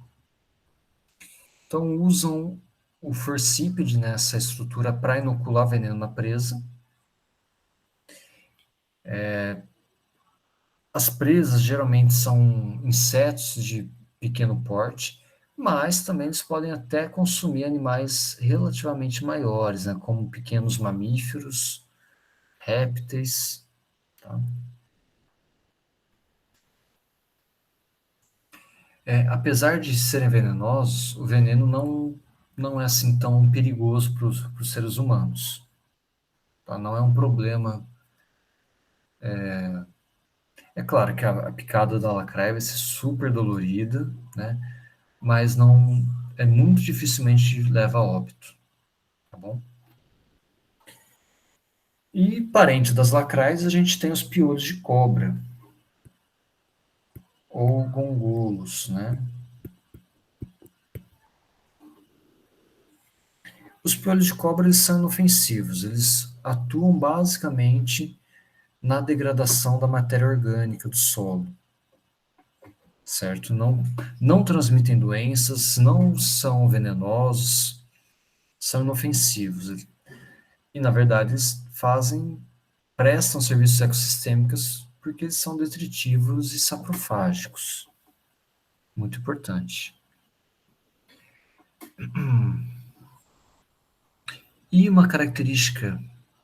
Então usam o forcípede nessa estrutura para inocular veneno na presa. As presas geralmente são insetos de pequeno porte, mas também eles podem até consumir animais relativamente maiores, né, como pequenos mamíferos, répteis. Tá? Apesar de serem venenosos, o veneno não é assim tão perigoso para os seres humanos. Tá? Não é um problema. É claro que a picada da lacraia vai ser super dolorida, né? Mas não é muito dificilmente leva a óbito, tá bom? E parente das lacraias, a gente tem os piolhos de cobra, ou gongolos, né? Os piolhos de cobra, eles são inofensivos, eles atuam basicamente na degradação da matéria orgânica do solo, certo? Não transmitem doenças, não são venenosos, são inofensivos. E, na verdade, eles prestam serviços ecossistêmicos porque eles são detritivos e saprofágicos. Muito importante. E uma característica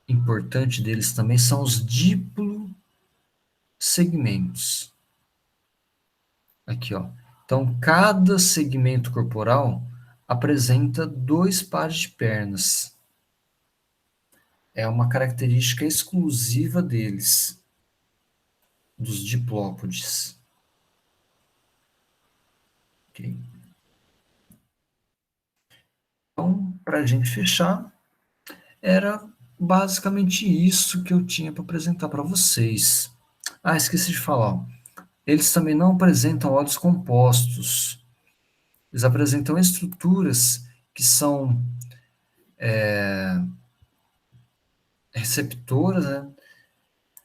importante deles também são os diplosegmentos. Aqui, ó. Então, cada segmento corporal apresenta dois pares de pernas. É uma característica exclusiva deles, dos diplópodes. Ok? Então, para a gente fechar, era basicamente isso que eu tinha para apresentar para vocês. Ah, esqueci de falar. Eles também não apresentam óleos compostos. Eles apresentam estruturas que são receptoras, né,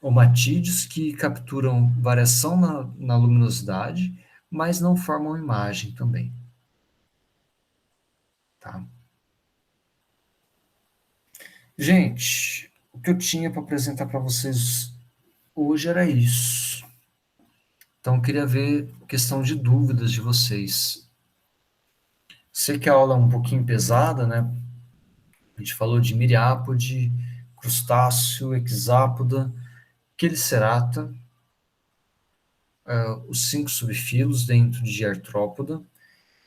omatídeos, que capturam variação na luminosidade, mas não formam imagem também. Tá? Gente, o que eu tinha para apresentar para vocês hoje era isso. Então, eu queria ver questão de dúvidas de vocês. Sei que a aula é um pouquinho pesada, né? A gente falou de miriápode, crustáceo, hexápoda, quelicerata, os 5 subfilos dentro de artrópoda,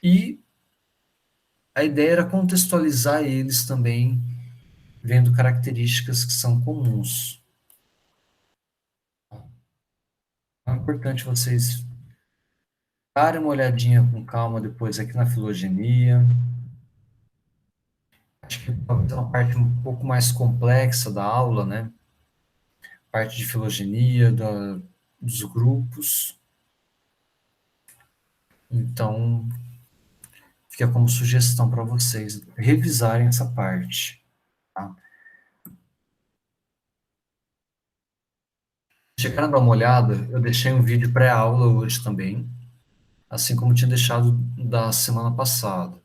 e a ideia era contextualizar eles também, vendo características que são comuns. É importante vocês darem uma olhadinha com calma depois aqui na filogenia. Acho que talvez é uma parte um pouco mais complexa da aula, né? Parte de filogenia, dos grupos. Então, fica como sugestão para vocês revisarem essa parte. Tá? Chegaram a dar uma olhada, eu deixei um vídeo pré-aula hoje também, assim como tinha deixado da semana passada.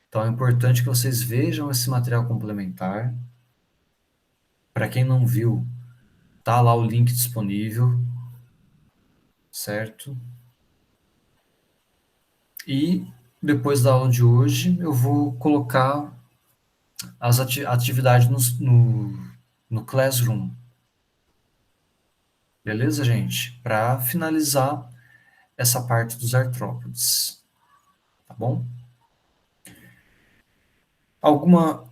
Então é importante que vocês vejam esse material complementar. Para quem não viu, tá lá o link disponível, certo? E depois da aula de hoje, eu vou colocar as atividades no Classroom. Beleza, gente? Para finalizar essa parte dos artrópodes. Tá bom? Alguma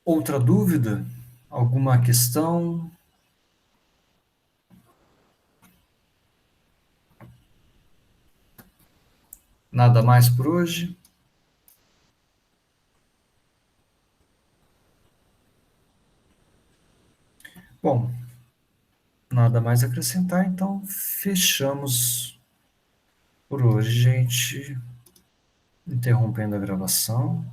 outra dúvida? Alguma questão? Nada mais por hoje? Bom, nada mais a acrescentar, então fechamos por hoje, gente. Interrompendo a gravação.